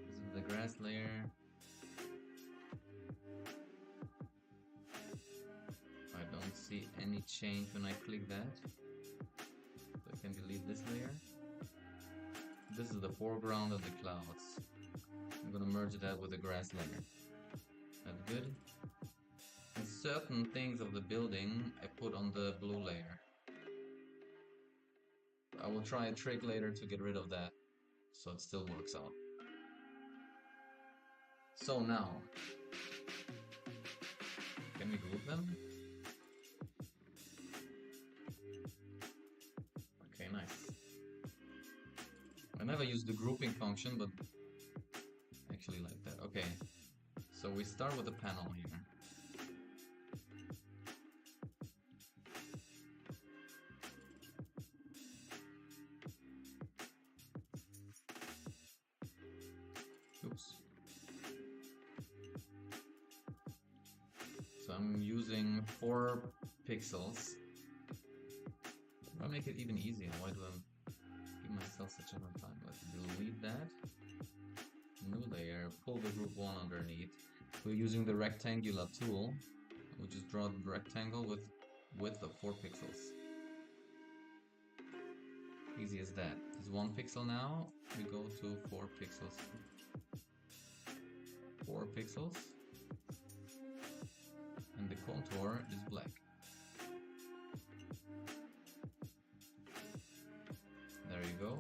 This is the grass layer. I don't see any change when I click that. So I can delete this layer. This is the foreground of the clouds. I'm gonna merge that with the grass layer. That's good. And certain things of the building I put on the blue layer. I will try a trick later to get rid of that, so it still works out. So now, can we group them? Okay, nice. I never use the grouping function, but I actually like that. Okay, so we start with the panel here. Oops. So I'm using 4 pixels. I'll make it even easier. Why do I give myself such a hard time? Let's delete that. New layer, pull the group 1 underneath. We're using the rectangular tool. We just draw the rectangle with width of 4 pixels. Easy as that. It's 1 pixel now. We go to 4 pixels. 4 pixels. And the contour is black. There you go.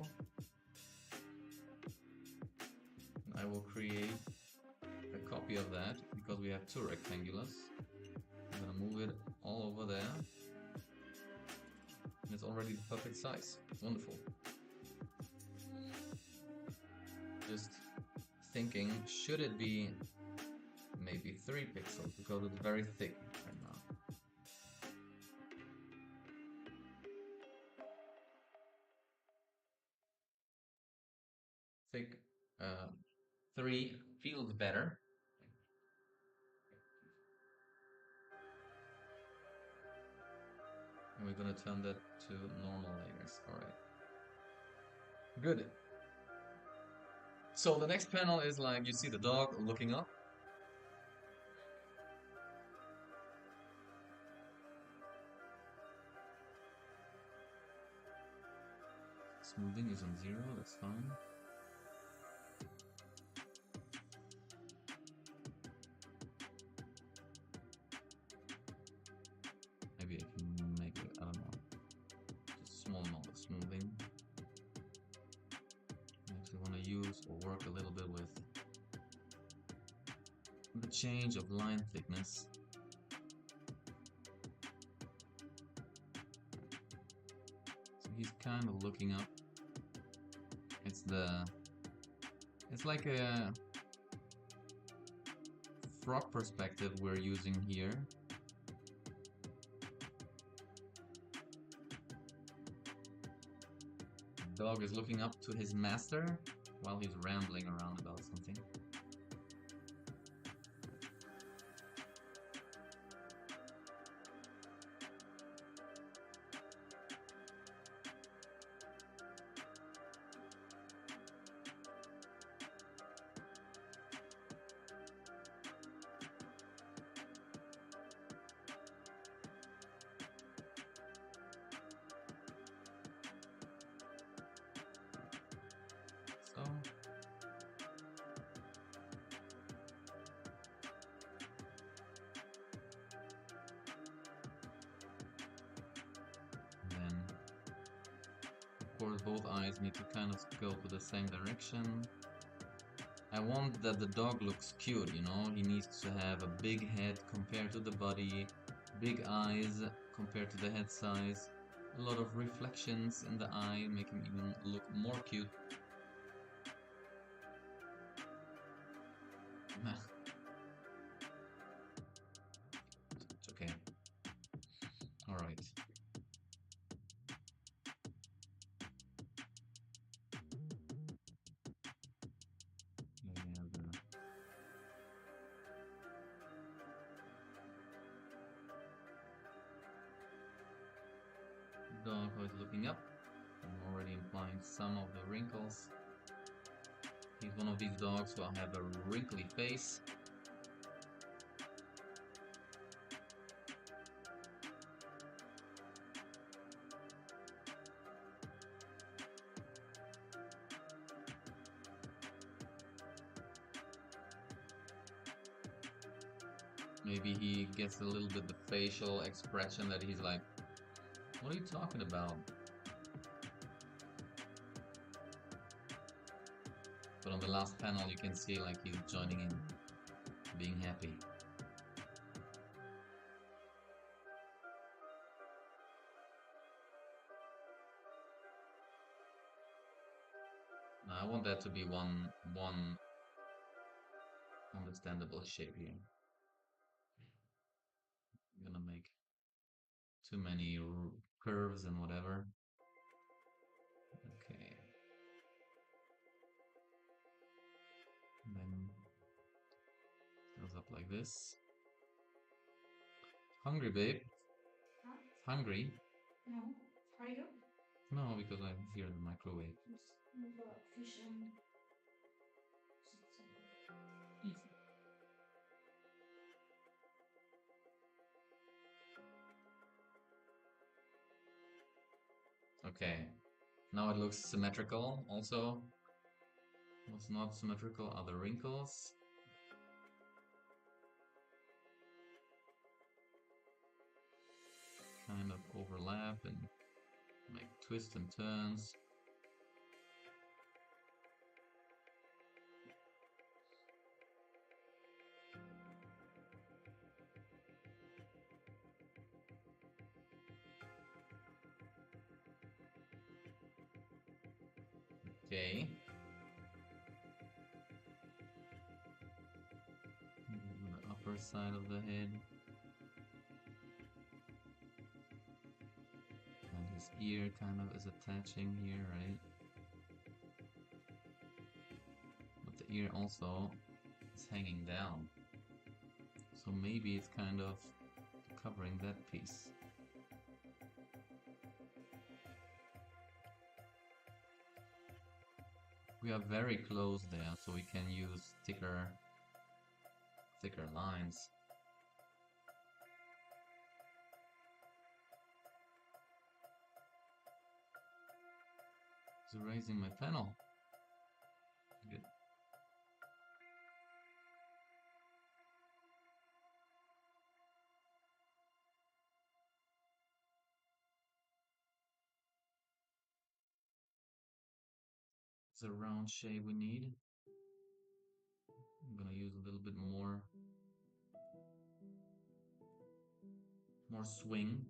I will create a copy of that because we have 2 rectangulars. I'm gonna move it all over there. And it's already the perfect size. It's wonderful. Just thinking, should it be maybe 3 pixels because it's very thick right now. Thick 3 feels better. And we're gonna turn that to normal layers. Alright. Good. So the next panel is like you see the dog looking up. Smoothing is on 0, that's fine. Maybe I can smoothing. I actually want to use or work a little bit with the change of line thickness. So he's kind of looking up. It's like a frog perspective we're using here. The dog is looking up to his master while he's rambling around about something. So then, of course, both eyes need to kind of go to the same direction. I want that the dog looks cute, you know? He needs to have a big head compared to the body, big eyes compared to the head size, a lot of reflections in the eye, make him even look more cute. It's okay. Alright. Dog who is looking up. I'm already implying some of the wrinkles. He's one of these dogs who have a wrinkly face. Maybe he gets a little bit the facial expression that he's like, what are you talking about? But on the last panel you can see like he's joining in, being happy. Now, I want that to be one understandable shape here. I'm gonna make too many curves and whatever. Okay. And then goes up like this. Hungry, babe? Huh? Hungry? No. Are you? No, because I'm here in the microwave. We've got fish and easy. Okay. Now it looks symmetrical also. What's not symmetrical are the wrinkles. Kind of overlap and make twists and turns. Okay. The upper side of the head. And his ear kind of is attaching here, right? But the ear also is hanging down. So maybe it's kind of covering that piece. We are very close there, so we can use thicker lines. It's erasing my panel. Good. the round shape we need. I'm gonna use a little bit more swing.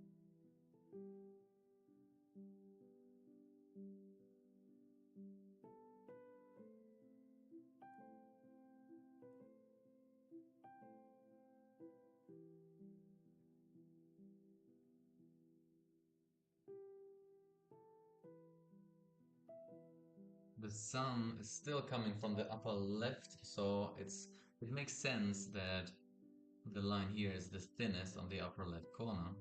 The sun is still coming from the upper left, so it makes sense that the line here is the thinnest on the upper left corner.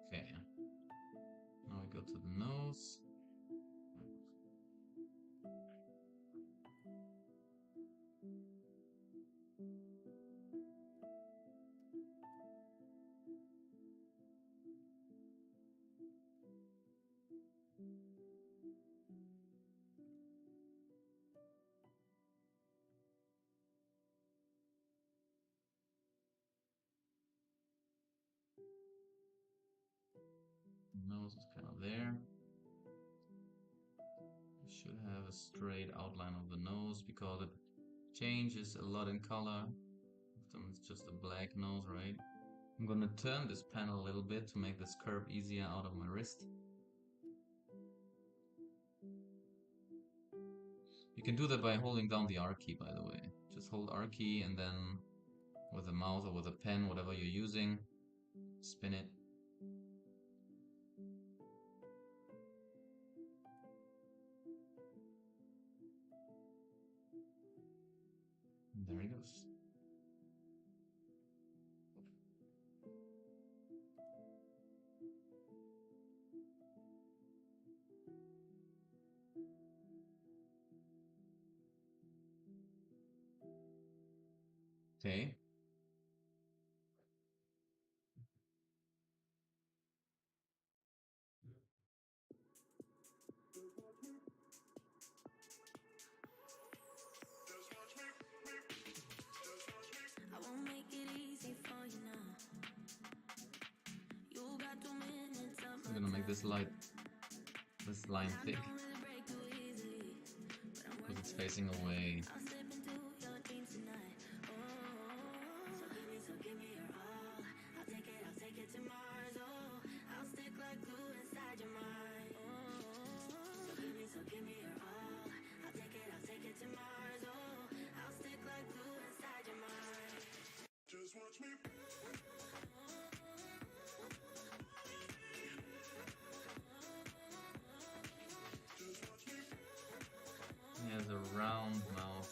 Okay, now we go to the nose. Nose is kind of there. We should have a straight outline of the nose because it changes a lot in color. Often it's just a black nose, right? I'm gonna turn this pen a little bit to make this curve easier out of my wrist. You can do that by holding down the R key, by the way. Just hold R key and then with a mouse or with a pen, whatever you're using, spin it. And there he goes. Okay. I'm gonna make this line thick because it's facing away. He has a round mouth.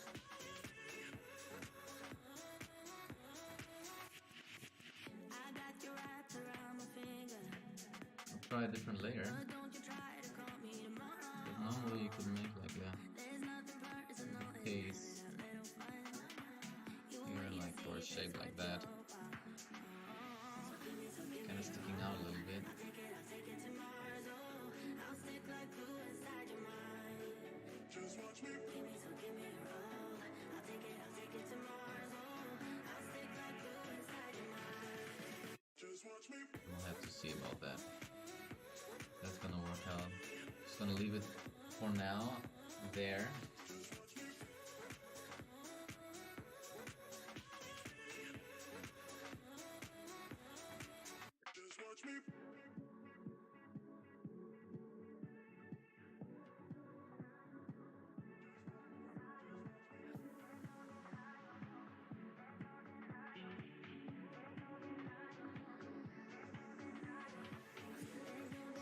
I'll try a different layer. But normally you could make like a case here, like for a shape like that. Kind of sticking out a little bit. We'll have to see about that. That's gonna work out. Just gonna leave it for now there.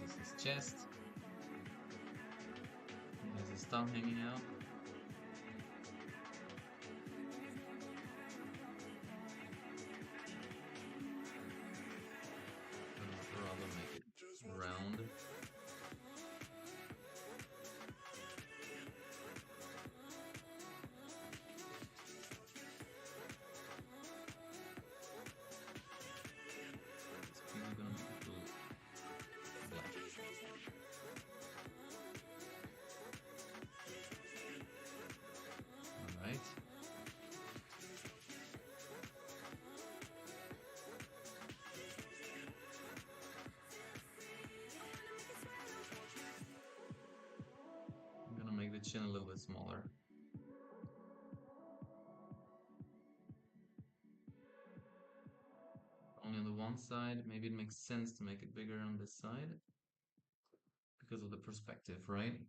This is his chest. He has his tongue hanging out. I'd rather make it round. chin a little bit smaller. Only on the one side, maybe it makes sense to make it bigger on this side because of the perspective, right?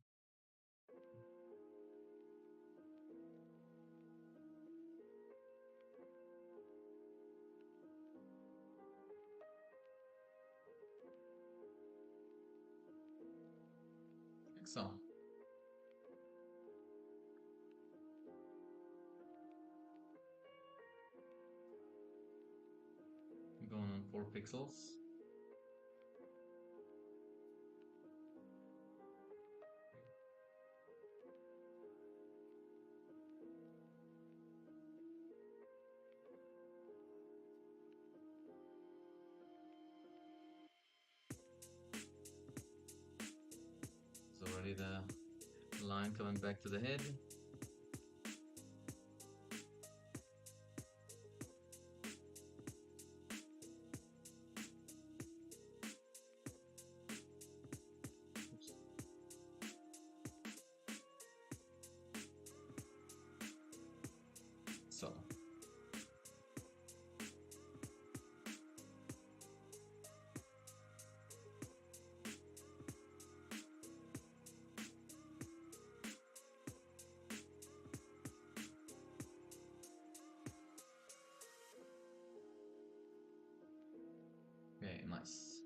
Like so. I'm going on 4 pixels. It's already the line coming back to the head. So. Okay, nice.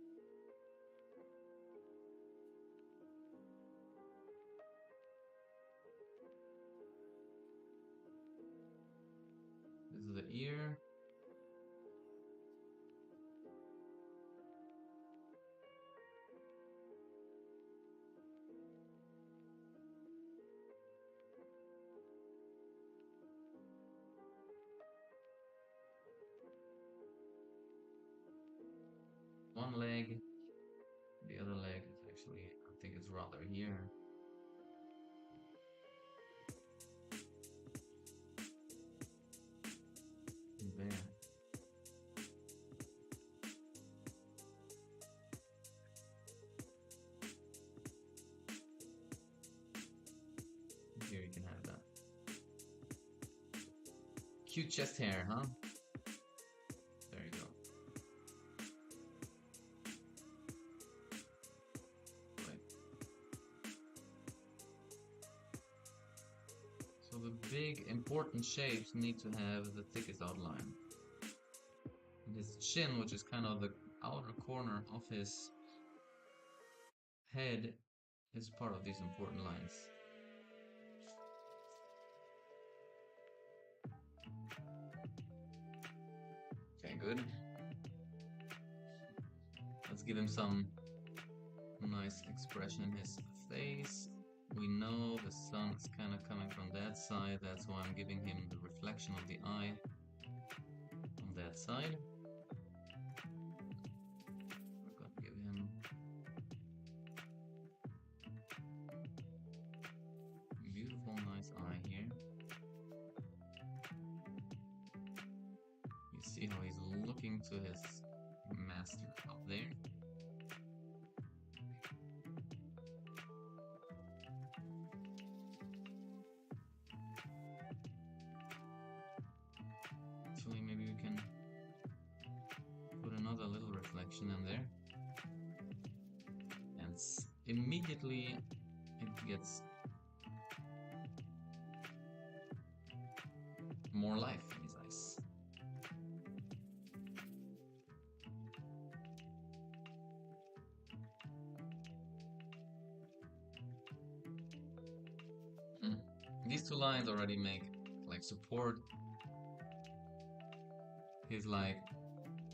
This is the ear. One leg. The other leg is actually, I think it's rather here. There. Here you can have that. Cute chest hair, huh? There you go. Right. So the big important shapes need to have the thickest outline. And his chin, which is kind of the outer corner of his head, is part of these important lines. Okay, good. Let's give him some nice expression in his face. We know the sun is kind of coming from that side, that's why I'm giving him the reflection of the eye on that side. We're going to give him a beautiful, nice eye here. You see how he's looking to his master up there. Actually, maybe we can put another little reflection in there. And immediately it gets more life in his eyes. These two lines already make like support. He's like,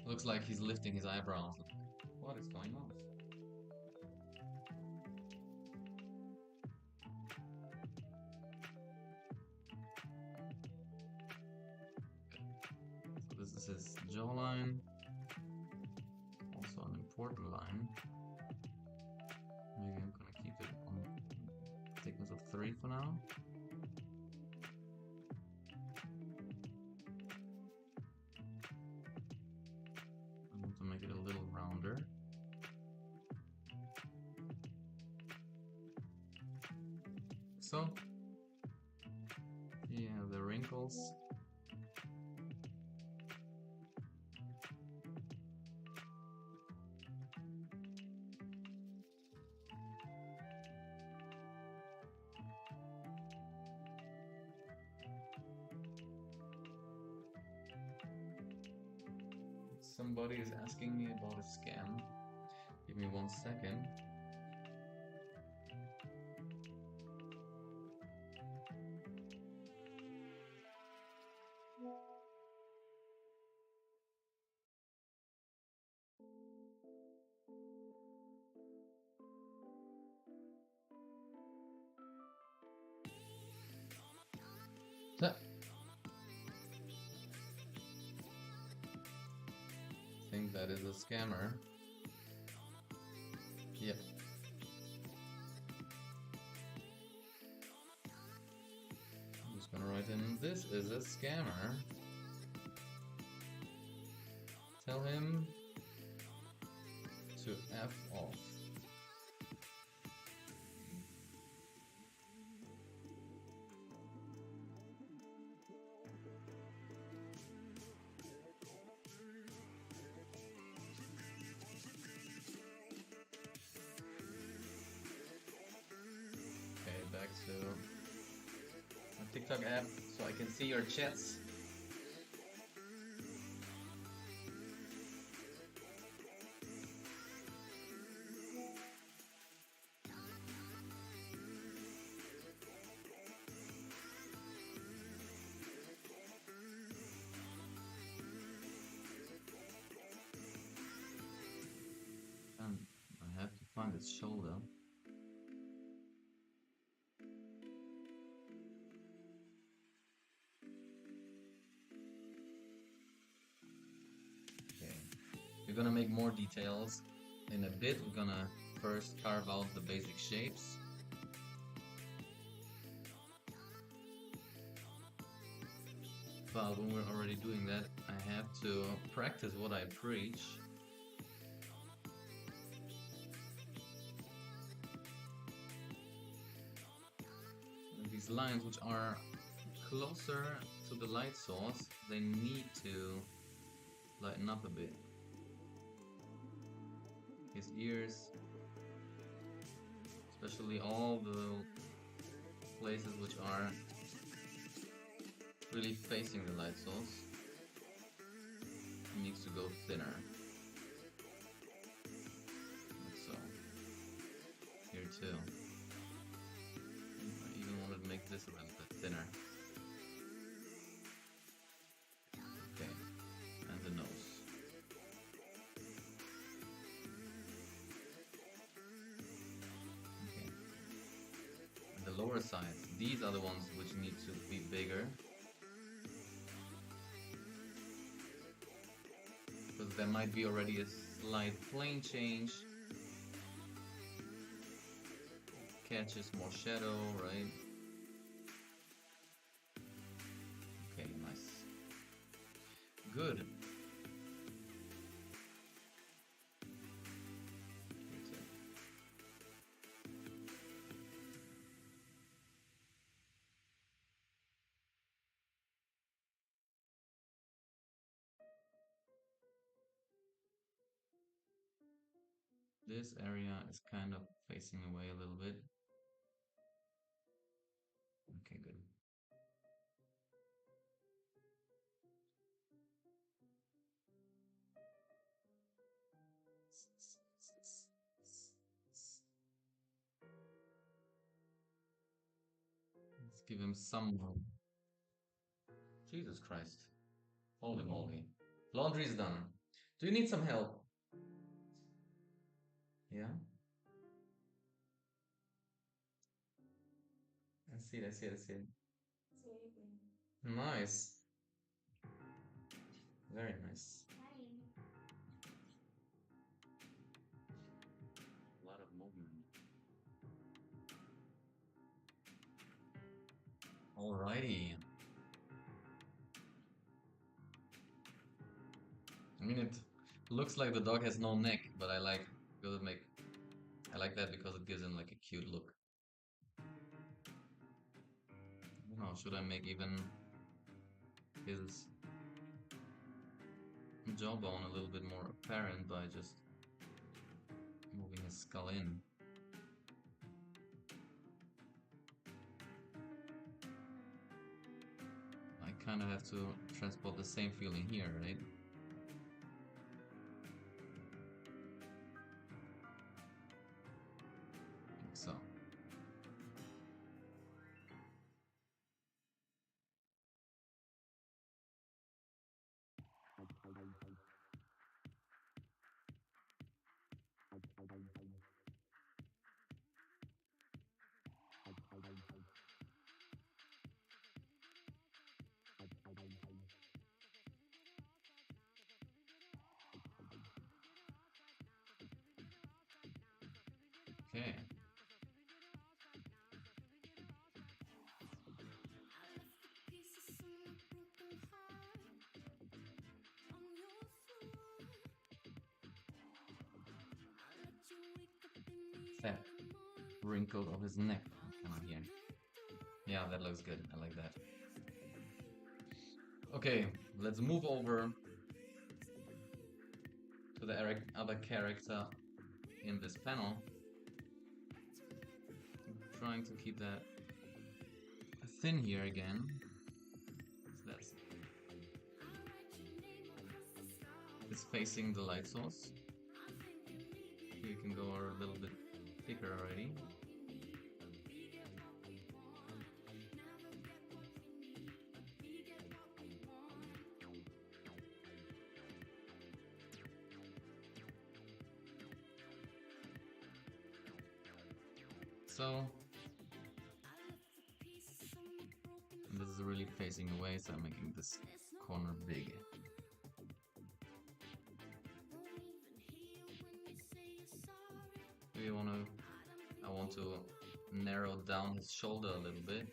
looks like he's lifting his eyebrows. What is going on? So this is his jawline. Also an important line. Maybe I'm gonna keep it on thickness of 3 for now. Make it a little rounder. So Somebody is asking me about a scam. Give me 1 second. I think that is a scammer. Yep. I'm just gonna write in, this is a scammer. Tell him to F off. Okay, back to my TikTok app so I can see your chats. I have to find its shoulder. Okay, we're gonna make more details in a bit. We're gonna first carve out the basic shapes. But when we're already doing that, I have to practice what I preach. These lines which are closer to the light source, they need to lighten up a bit. His ears, especially all the places which are really facing the light source, needs to go thinner. Like so. Here too. I even wanted to make this a little bit thinner. Okay, and the nose. Okay. And the lower sides, these are the ones which need to be bigger. Because there might be already a slight plane change. Catches more shadow, right? Okay, nice. Good. This area is kind of facing away a little bit. Okay, good. Let's give him some room. Jesus Christ. Holy moly. Laundry's done. Do you need some help? Yeah? I see it, I see it, I see it. Nice. Very nice. A lot of movement. Alrighty. I mean, it looks like the dog has no neck, but I like that because it gives him like a cute look. I don't know, should I make even his jawbone a little bit more apparent by just moving his skull in? I kind of have to transport the same feeling here, right? so. Okay. That wrinkle of his neck. I cannot hear. Yeah, that looks good. I like that. Okay, let's move over to the other character in this panel. I'm trying to keep that thin here again. So that's it's facing the light source. Here you can go a little bit thicker already. So, and this is really facing away, so I'm making this corner big. Maybe I want to narrow down his shoulder a little bit.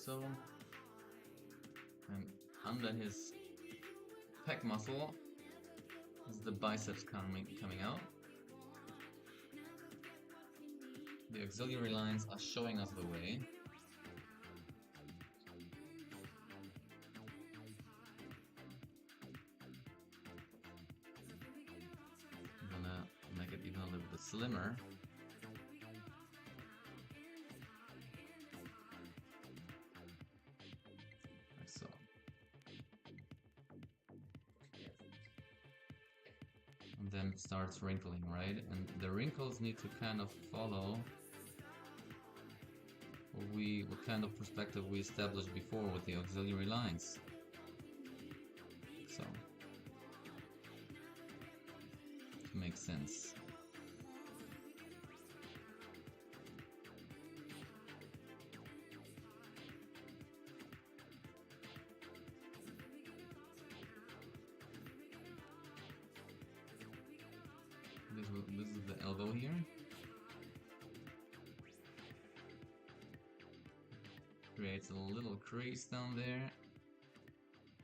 So, and under his pec muscle is the biceps coming out. The auxiliary lines are showing us the way. I'm gonna make it even a little bit slimmer. Like so. And then it starts wrinkling, right? And the wrinkles need to kind of follow what kind of perspective we established before with the auxiliary lines. So, to make sense. This is the elbow here. Creates a little crease down there.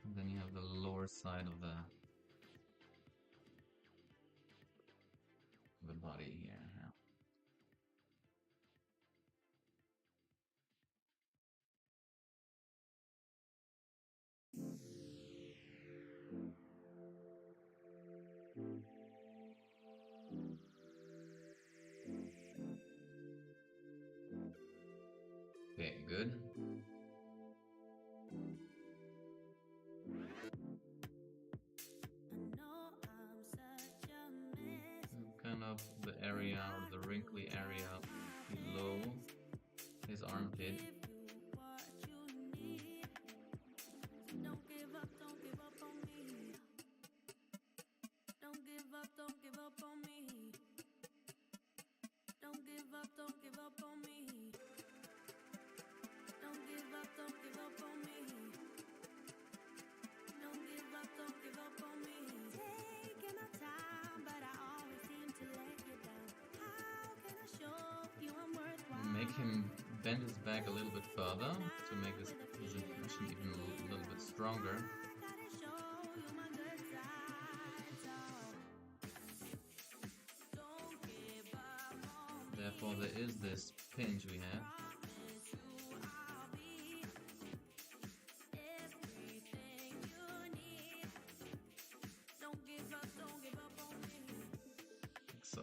And then you have the lower side of the body here. Yeah. Okay, good. Kind of the area, or the wrinkly area below his armpit. Make him bend his back a little bit further to make his impression even a little bit stronger. Therefore, there is this pinch we have. Like so.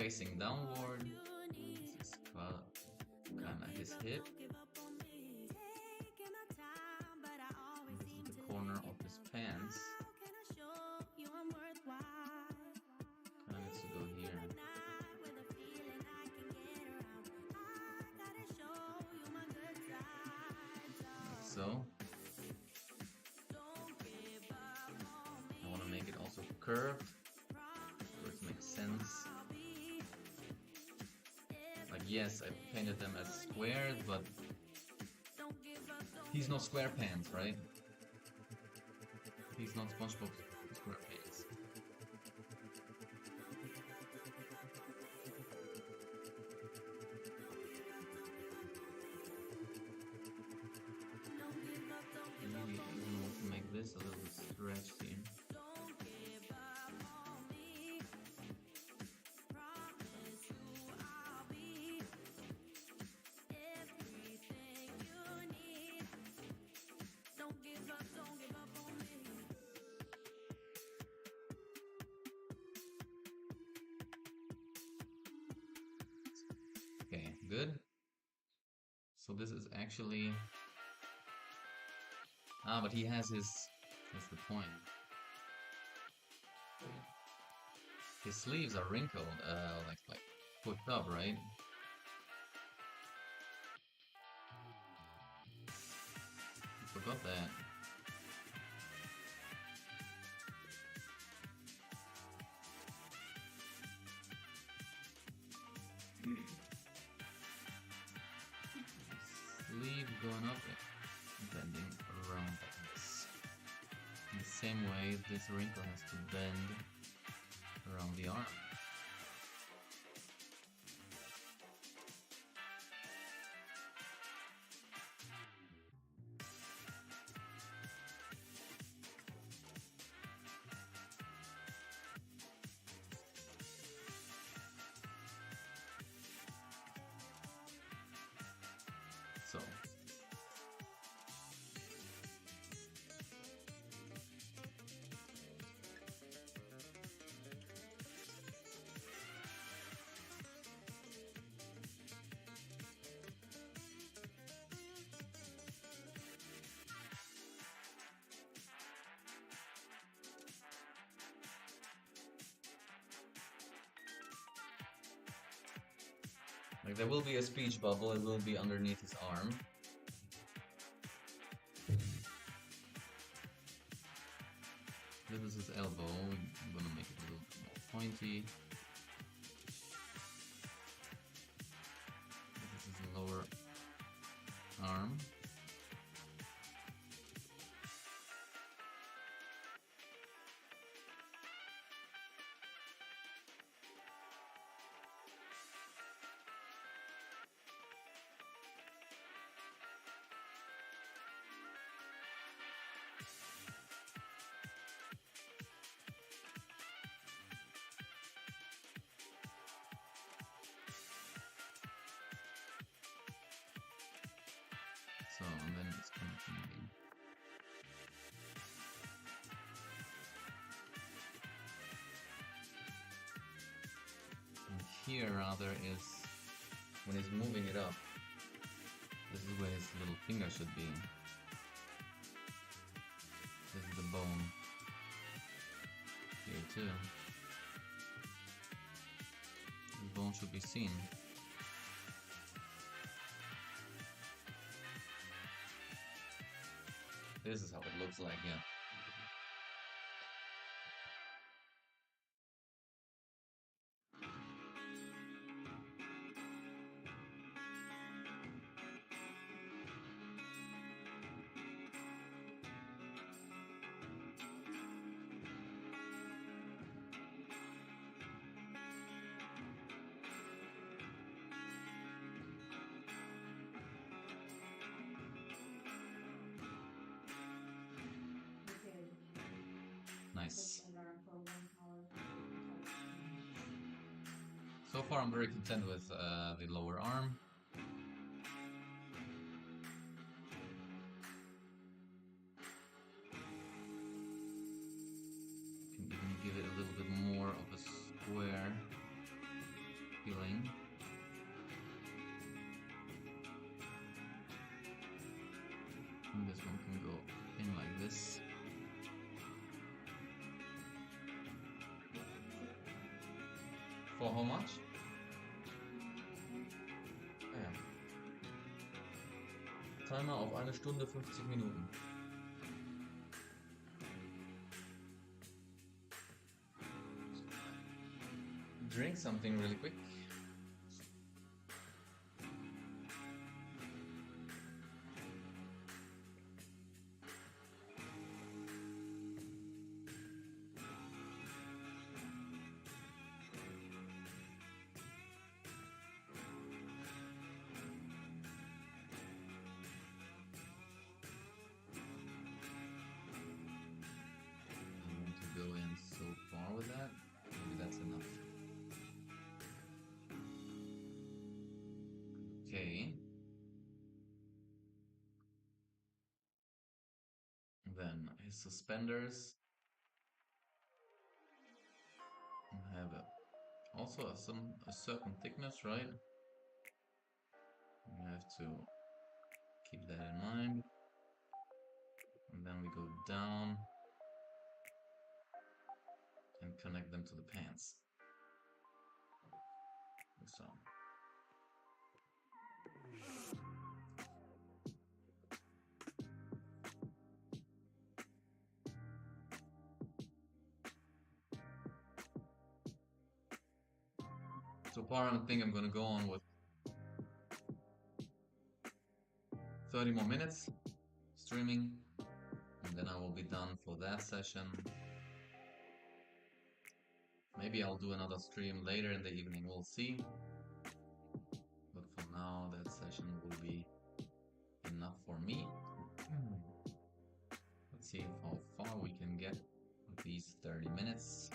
facing downward. This is kind of his hip. This is the corner of his pants. Kind of needs to go here. Like so. I want to make it also curved, so it makes sense. Like, yes, I painted them as squares, but he's not SquarePants, right? He's not SpongeBob SquarePants. Maybe I want to make this a little bit stretchy. Okay, good. So this is actually... Ah, but he has his... That's the point. His sleeves are wrinkled, like pushed up, right? I forgot that. Sleeve going up and bending around like this. In the same way, this wrinkle has to bend around the arm. So like there will be a speech bubble, it will be underneath his arm. This is his elbow, I'm gonna make it a little bit more pointy. This is his lower arm. So, and then it's continuing. And here rather is, when he's moving it up, this is where his little finger should be. This is the bone. Here too. The bone should be seen. This is how it looks like, yeah. Nice. So far I'm very content with the lower arm. Can even give it a little bit more of a square. And this one can go in like this. For how much? Ah ja. Timer auf 1 Stunde 50 Minuten. Drink something really quick. Okay. Then his suspenders have also a certain thickness, right? You have to keep that in mind. And then we go down and connect them to the pants. So. So far, I think I'm gonna go on with 30 more minutes streaming, and then I will be done for that session. Maybe I'll do another stream later in the evening, we'll see. But for now, that session will be enough for me. Let's see how far we can get with these 30 minutes.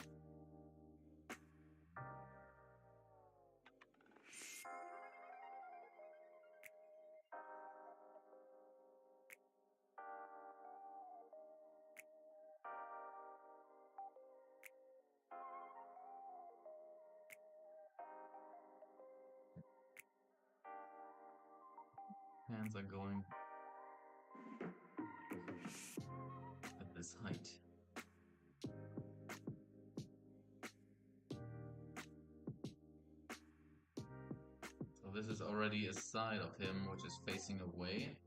Hands are going at this height. So this is already a side of him which is facing away.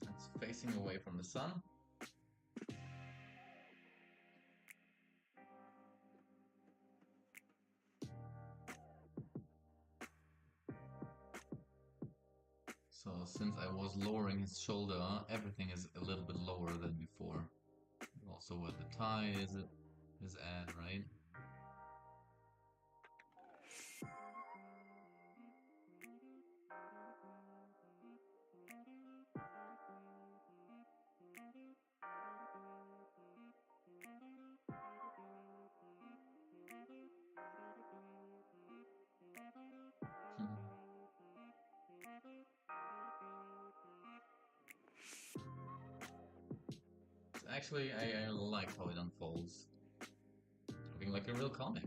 It's facing away from the sun. So since I was lowering his shoulder, everything is a little bit lower than before. Also where the tie is at, right? Actually, I like how it unfolds. Looking like a real comic.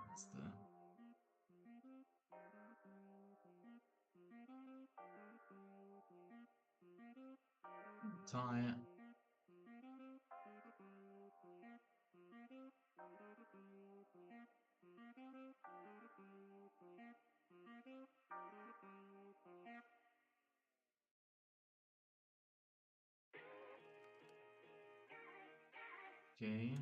That's the tie. Okay.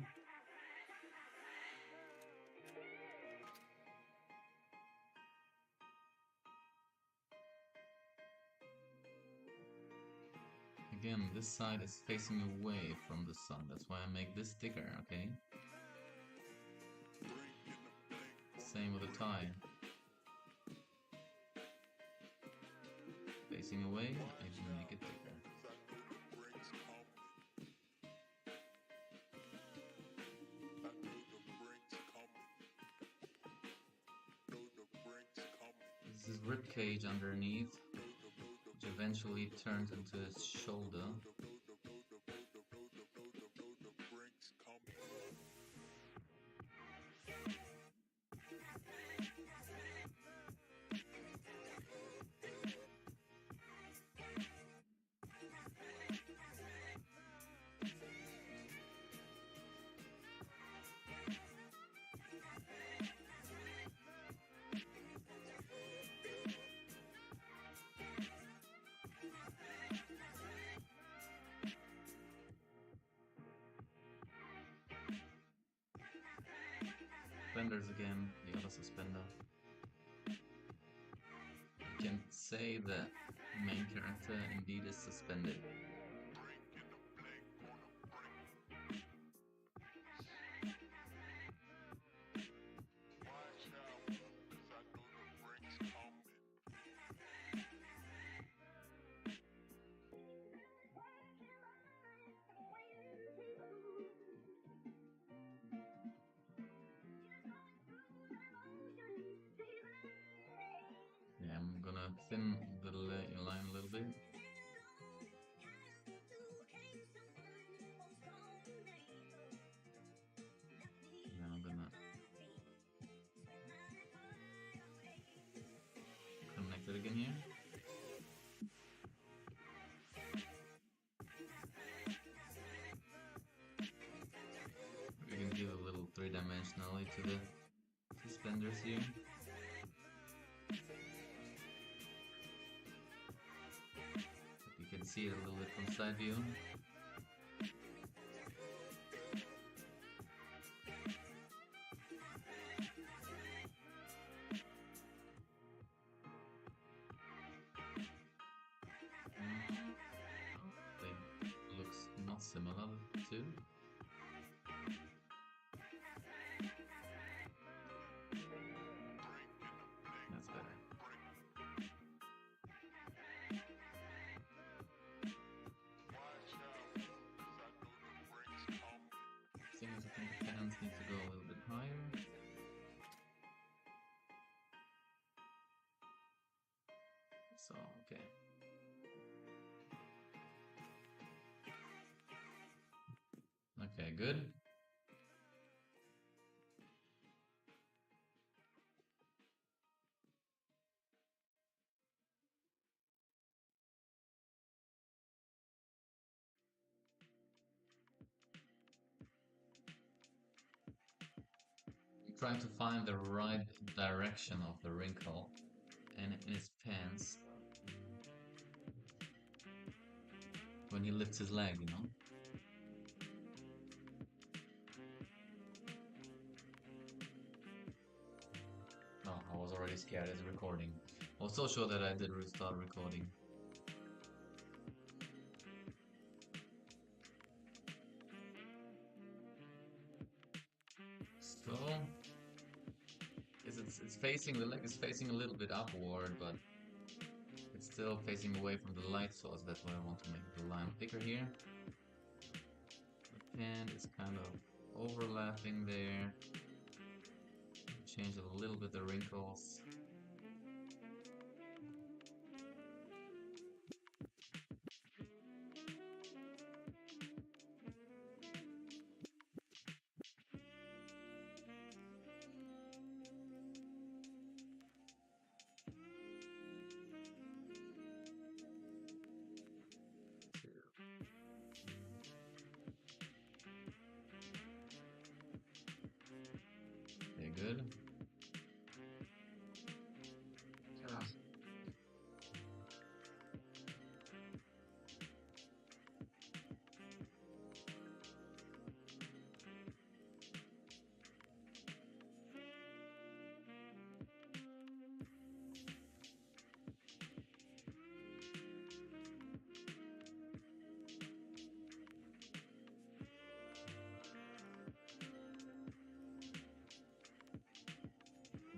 Again, this side is facing away from the sun. That's why I make this thicker, okay? Same with the tie. Facing away, I can make it thicker. This This rib cage underneath, which eventually turns into his shoulder. Suspenders again, the other suspender. You can say the main character indeed is suspended. Yeah, I'm gonna thin the line a little bit. Then I'm gonna connect it again here. We can give a little three-dimensionality to the suspenders here. You can see it a little bit from side view. They looks not similar too. That's better. Seems I think the fans need to go a little bit higher. So, okay. Okay, good. Trying to find the right direction of the wrinkle and in his pants when he lifts his leg, you know? Oh, I was already scared it's recording. I was so sure that I did restart recording. So it's facing, the leg is facing a little bit upward, but it's still facing away from the light source. That's why I want to make the line thicker here. The pant is kind of overlapping there. Change a little bit the wrinkles. Okay, good.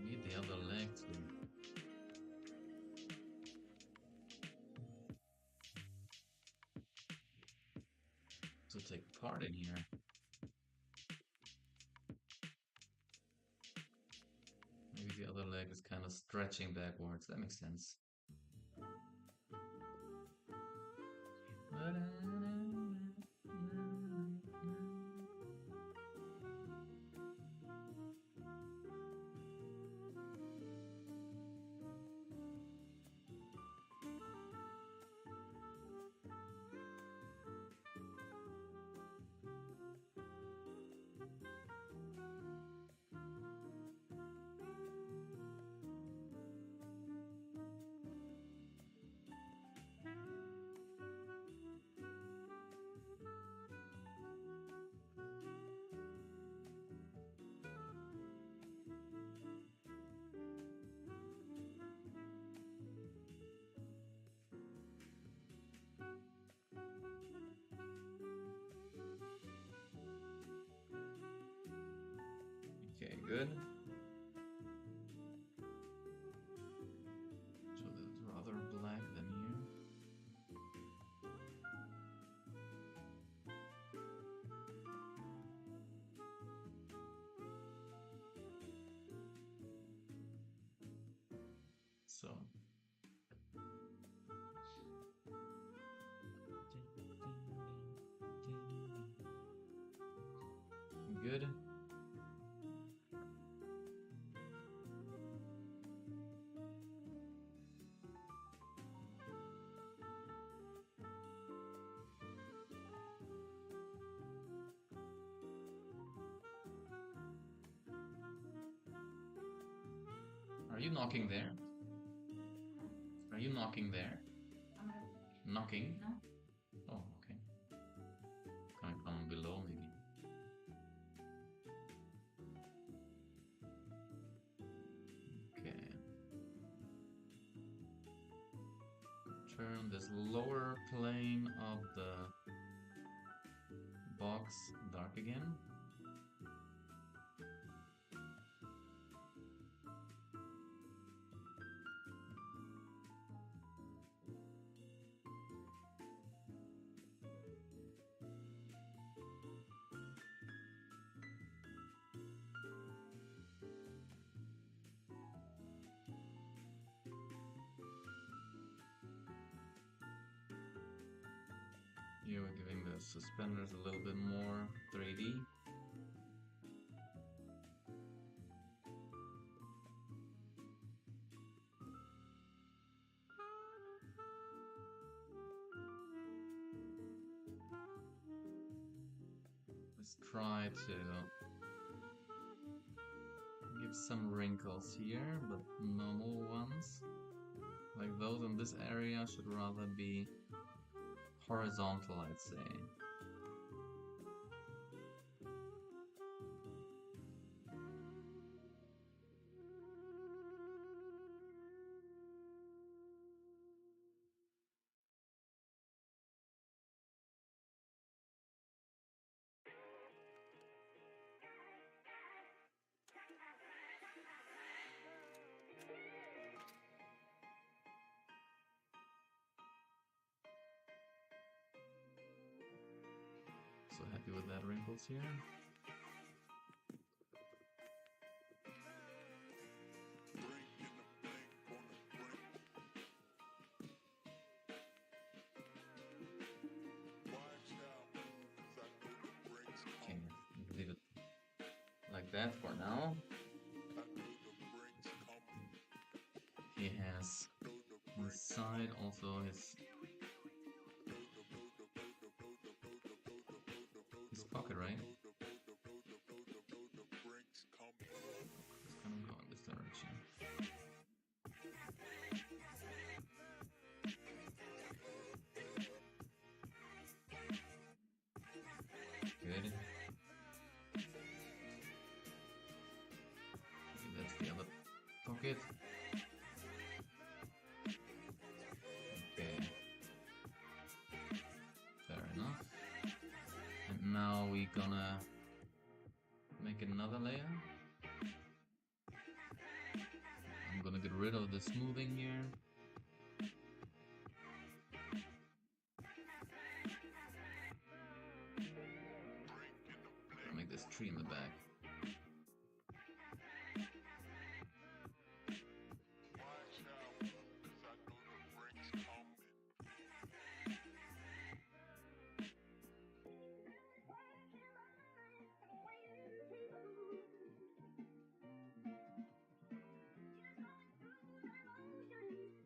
Need the other leg to take part in here. Maybe the other leg is kind of stretching backwards. That makes sense. Okay, good. So that's rather black than here. So. Good. Are you knocking there? Are you knocking there? Knocking? No. Oh, okay. Coming from below, maybe. Okay. Turn this lower plane of the box dark again. Here we're giving the suspenders a little bit more 3D. Let's try to give some wrinkles here, but normal ones. Like those in this area should rather be horizontal, I'd say. So happy with that wrinkles here. Okay, leave it like that for now. He has on the side also his pocket, right? It's gonna go in this direction. Good. Okay, that's the other pocket. Okay. Fair enough. And now we're gonna make another layer. I'm gonna get rid of the smoothing here. I'll make this tree in the back.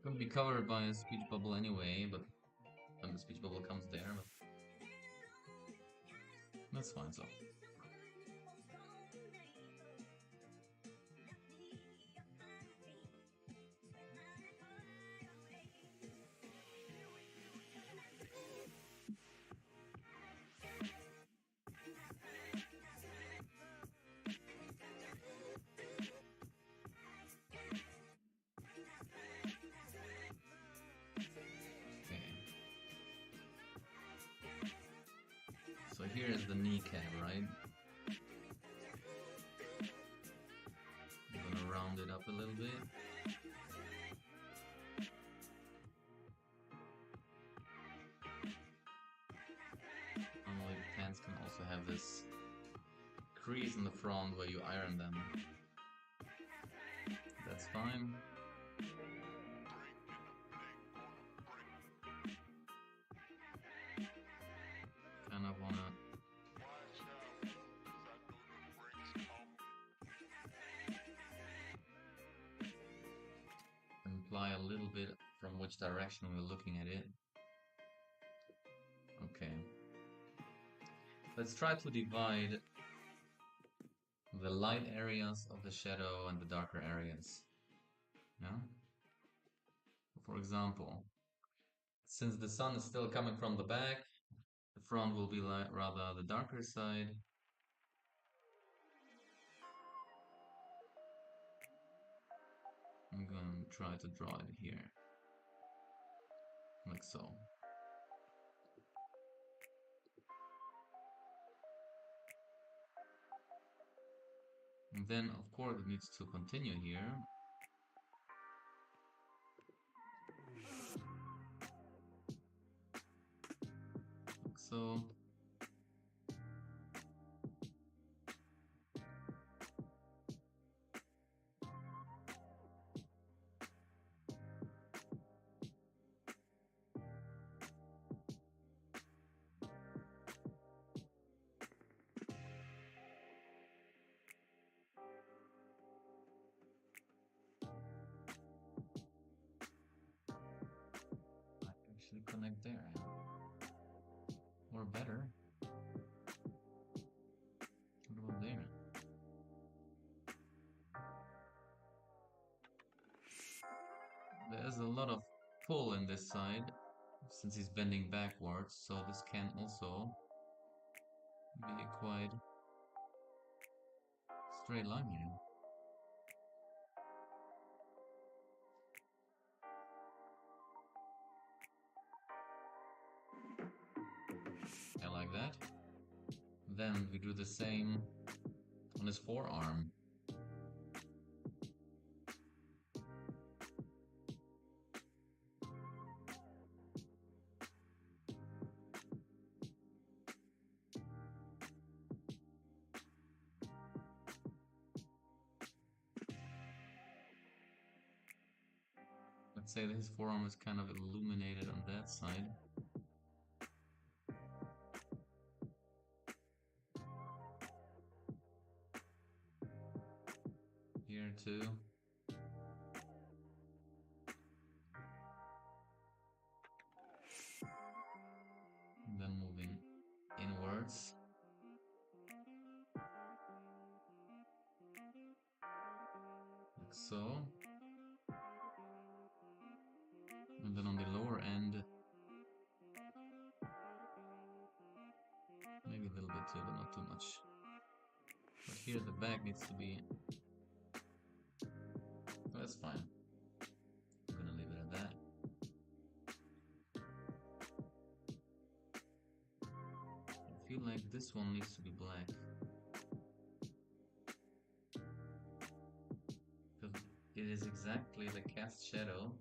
gonna be covered by a speech bubble anyway, but when the speech bubble comes there, but that's fine, so. So here is the kneecap, right? I'm gonna round it up a little bit. Normally pants can also have this crease in the front where you iron them. That's fine. Kind of wanna imply a little bit from which direction we're looking at it. Okay. Let's try to divide the light areas of the shadow and the darker areas. Yeah? For example, since the sun is still coming from the back, the front will be rather the darker side. I'm going to try to draw it here, like so. And then, of course, it needs to continue here. Like so. Actually connect there, or better, what about there? There's a lot of pull in this side since he's bending backwards, so this can also be a quite straight line here. I like that. Then we do the same on his forearm. Let's say that his forearm is kind of illuminated on that side. Here too. And then moving inwards. Like so. And then on the lower end, maybe a little bit too, but not too much. But here the back needs to be... That's fine. I'm gonna leave it at that. I feel like this one needs to be black. Because it is exactly the cast shadow.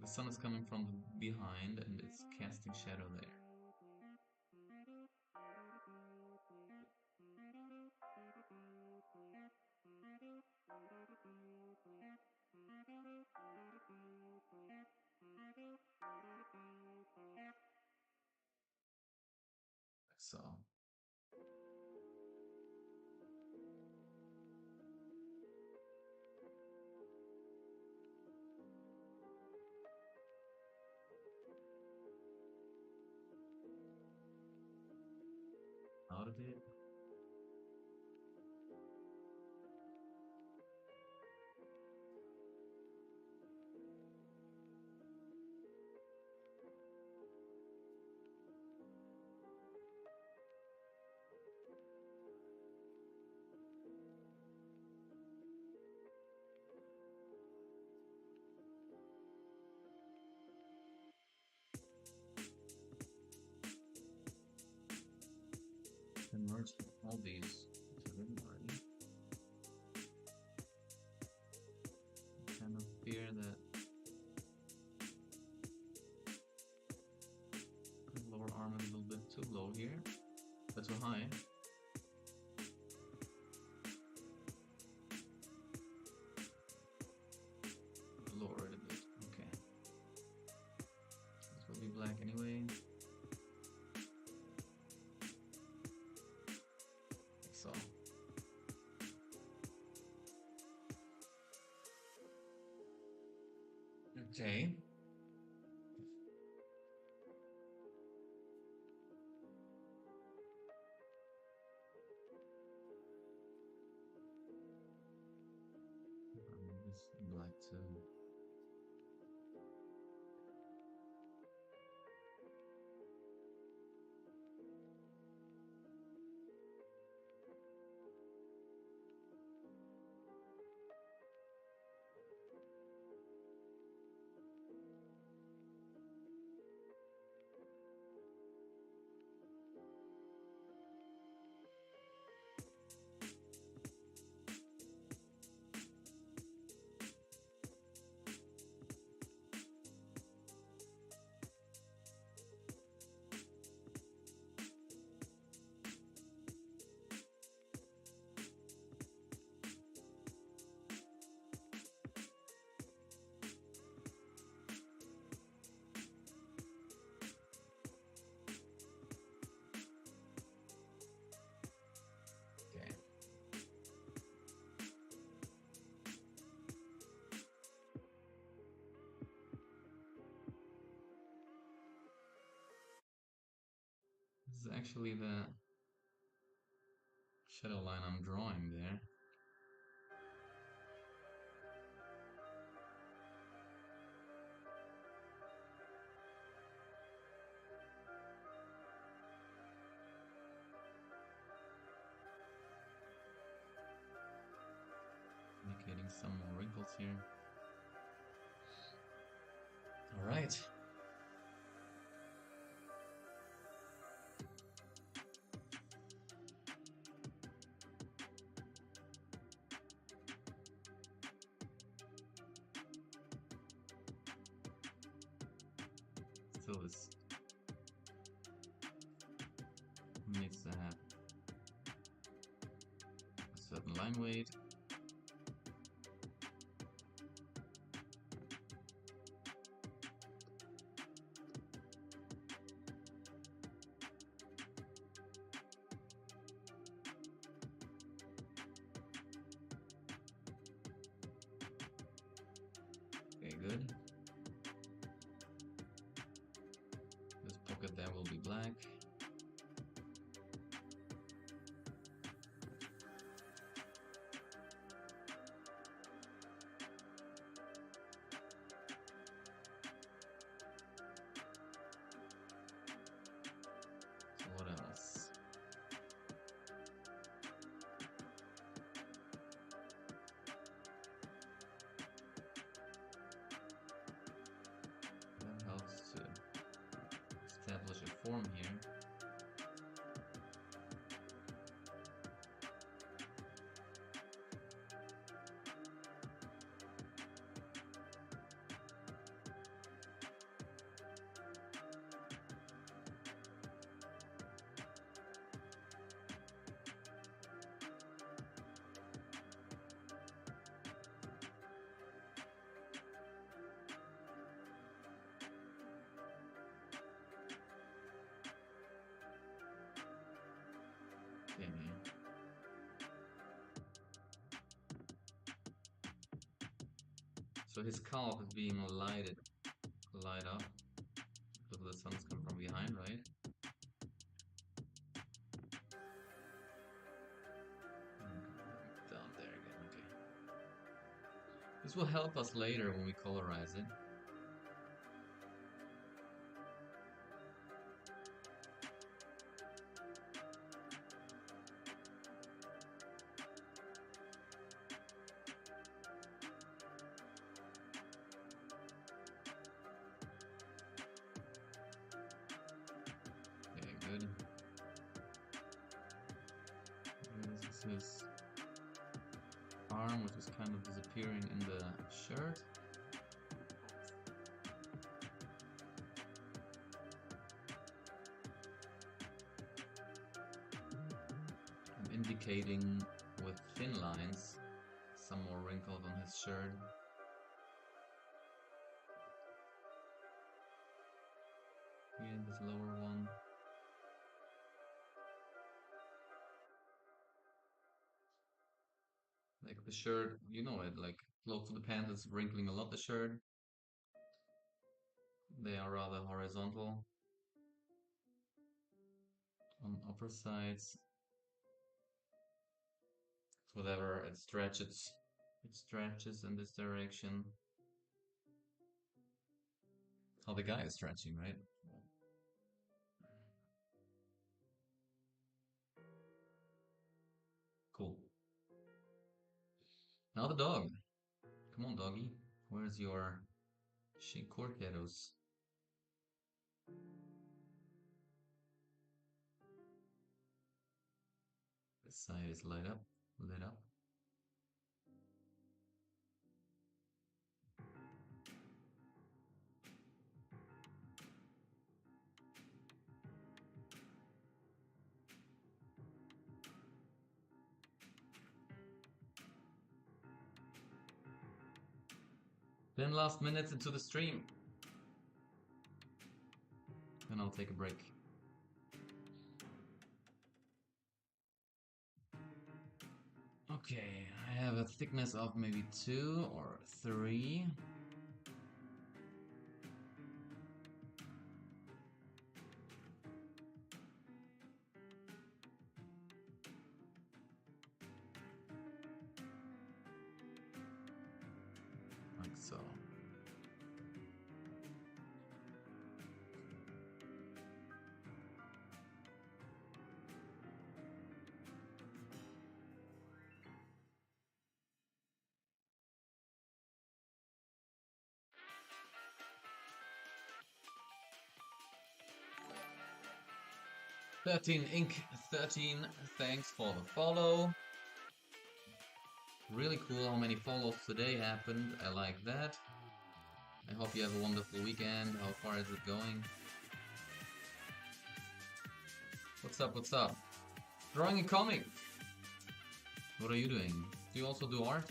The sun is coming from behind and it's casting shadow there. Like so. with it. Convert all these to everybody. I kind of fear that the lower arm is a little bit too low here, but too high. Lower it a bit. Okay. This will be black anyway. Like so. Okay. This black too. Okay. This is actually the shadow line I'm drawing there. Indicating some more wrinkles here. All right. Still this needs to have a certain line weight. Okay, good. This pocket there will be black. So what else? That helps to establish a form here. Okay. So his scalp is being light up because the sun's come from behind, right? This will help us later when we colorize it. Okay, good. This is his arm, which is kind of disappearing in the shirt. I'm indicating with thin lines some more wrinkles on his shirt. Here, this lower one. Like the shirt, you know it, like close to the pants is wrinkling a lot, the shirt. They are rather horizontal on upper sides. Whatever, it stretches in this direction. How the guy is stretching, right? Cool. Now the dog. Come on, doggy. Where's your Shinkorkeros? This side is lit up. Then last minutes into the stream. And I'll take a break. Okay, I have a thickness of maybe 2 or 3. Like so. Ink13, thanks for the follow. Really cool how many follows today happened. I like that. I hope you have a wonderful weekend. How far is it going? What's up, what's up? Drawing a comic! What are you doing? Do you also do art?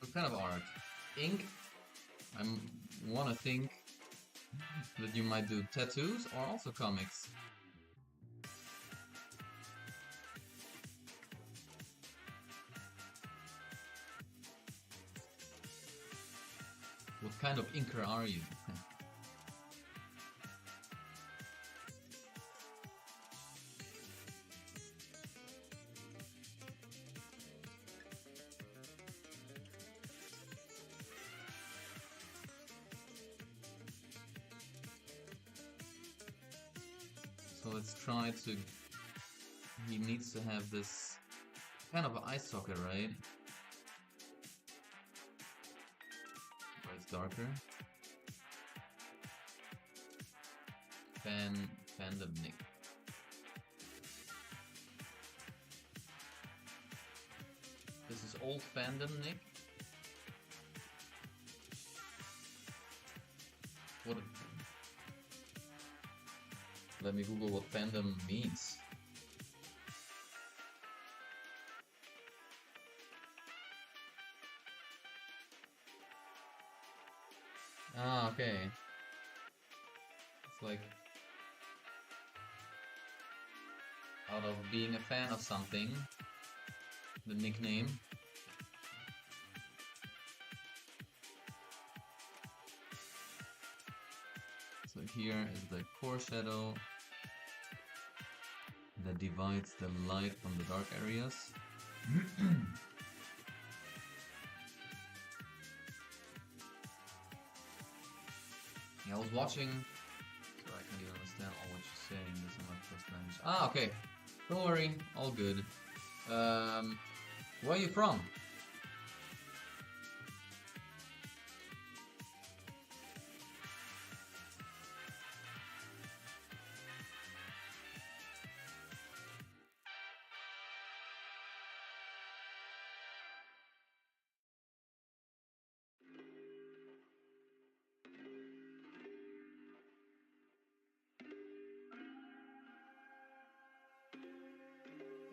What kind of art? Ink? I want to think that you might do tattoos or also comics. What kind of inker are you? So let's try to... He needs to have this kind of eye socket, right? Where it's darker. Fandom Nick. This is old Fandom Nick. What? Let me Google what fandom means. Ah, okay. It's like out of being a fan of something, the nickname. So if here is the core shadow that divides the light from the dark areas. Yeah, I was watching, so I can't even understand all what you're saying. This is my first language. Ah, okay. Don't worry, all good. Where are you from?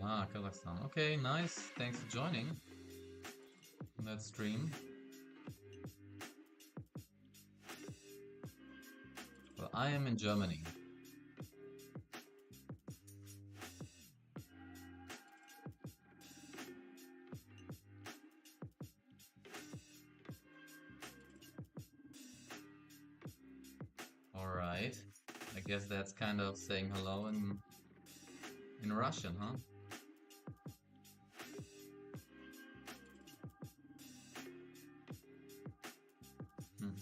Ah, Kazakhstan. Okay, nice. Thanks for joining that stream. Well, I am in Germany. Alright. I guess that's kind of saying hello in Russian, huh? Hmm.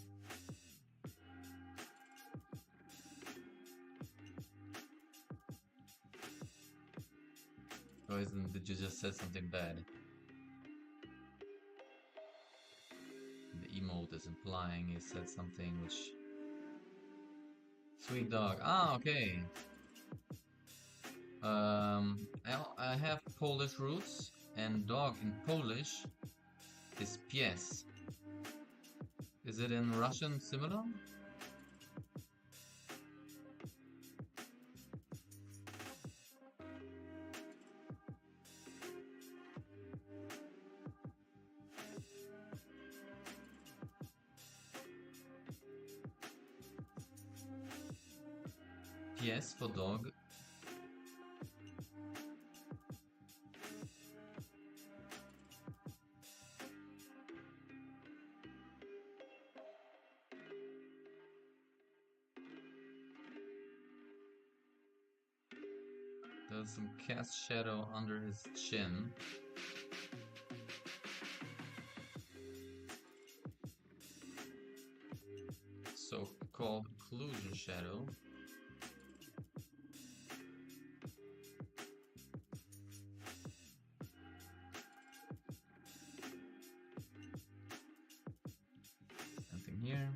Or did you just say something bad? The emote is implying you said something which... Sweet dog. Ah, okay. I have Polish roots, and dog in Polish is pies. Is it in Russian similar? Pies for dog. There's some cast shadow under his chin. So-called occlusion shadow. Something here.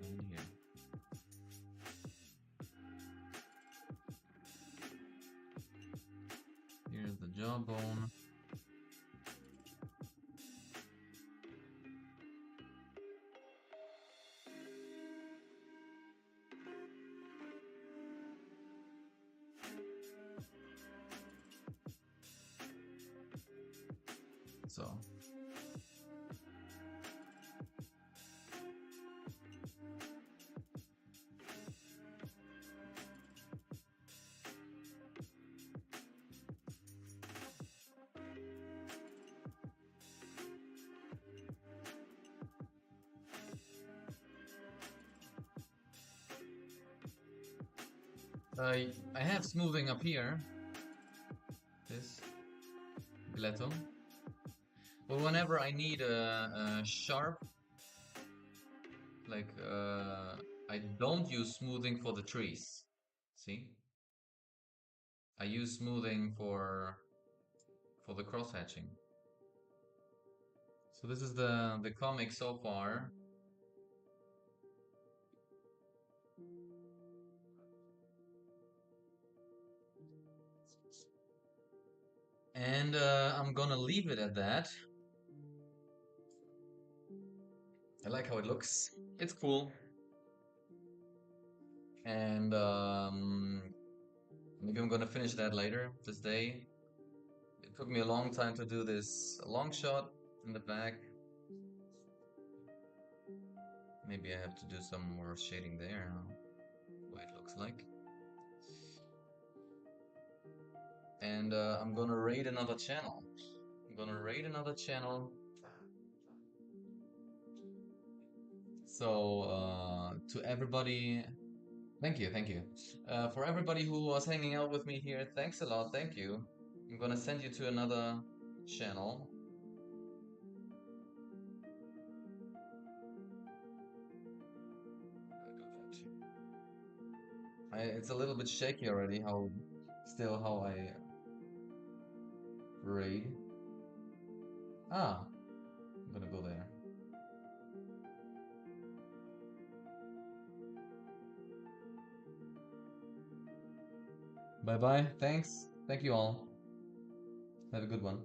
And here. Here's the jawbone. So I have smoothing up here. This gelato. But whenever I need a sharp, like I don't use smoothing for the trees. See? I use smoothing for the cross hatching. So this is the comic so far. And I'm gonna leave it at that. I like how it looks. It's cool. And maybe I'm gonna finish that later this day. It took me a long time to do this long shot in the back. Maybe I have to do some more shading there. Wait, look. looks like. And I'm gonna raid another channel. I'm gonna raid another channel. So to everybody, thank you, thank you. For everybody who was hanging out with me here, thanks a lot, thank you. I'm gonna send you to another channel. It's a little bit shaky already, how I raid. Ah, I'm gonna go there. Bye bye, thanks, thank you all. Have a good one.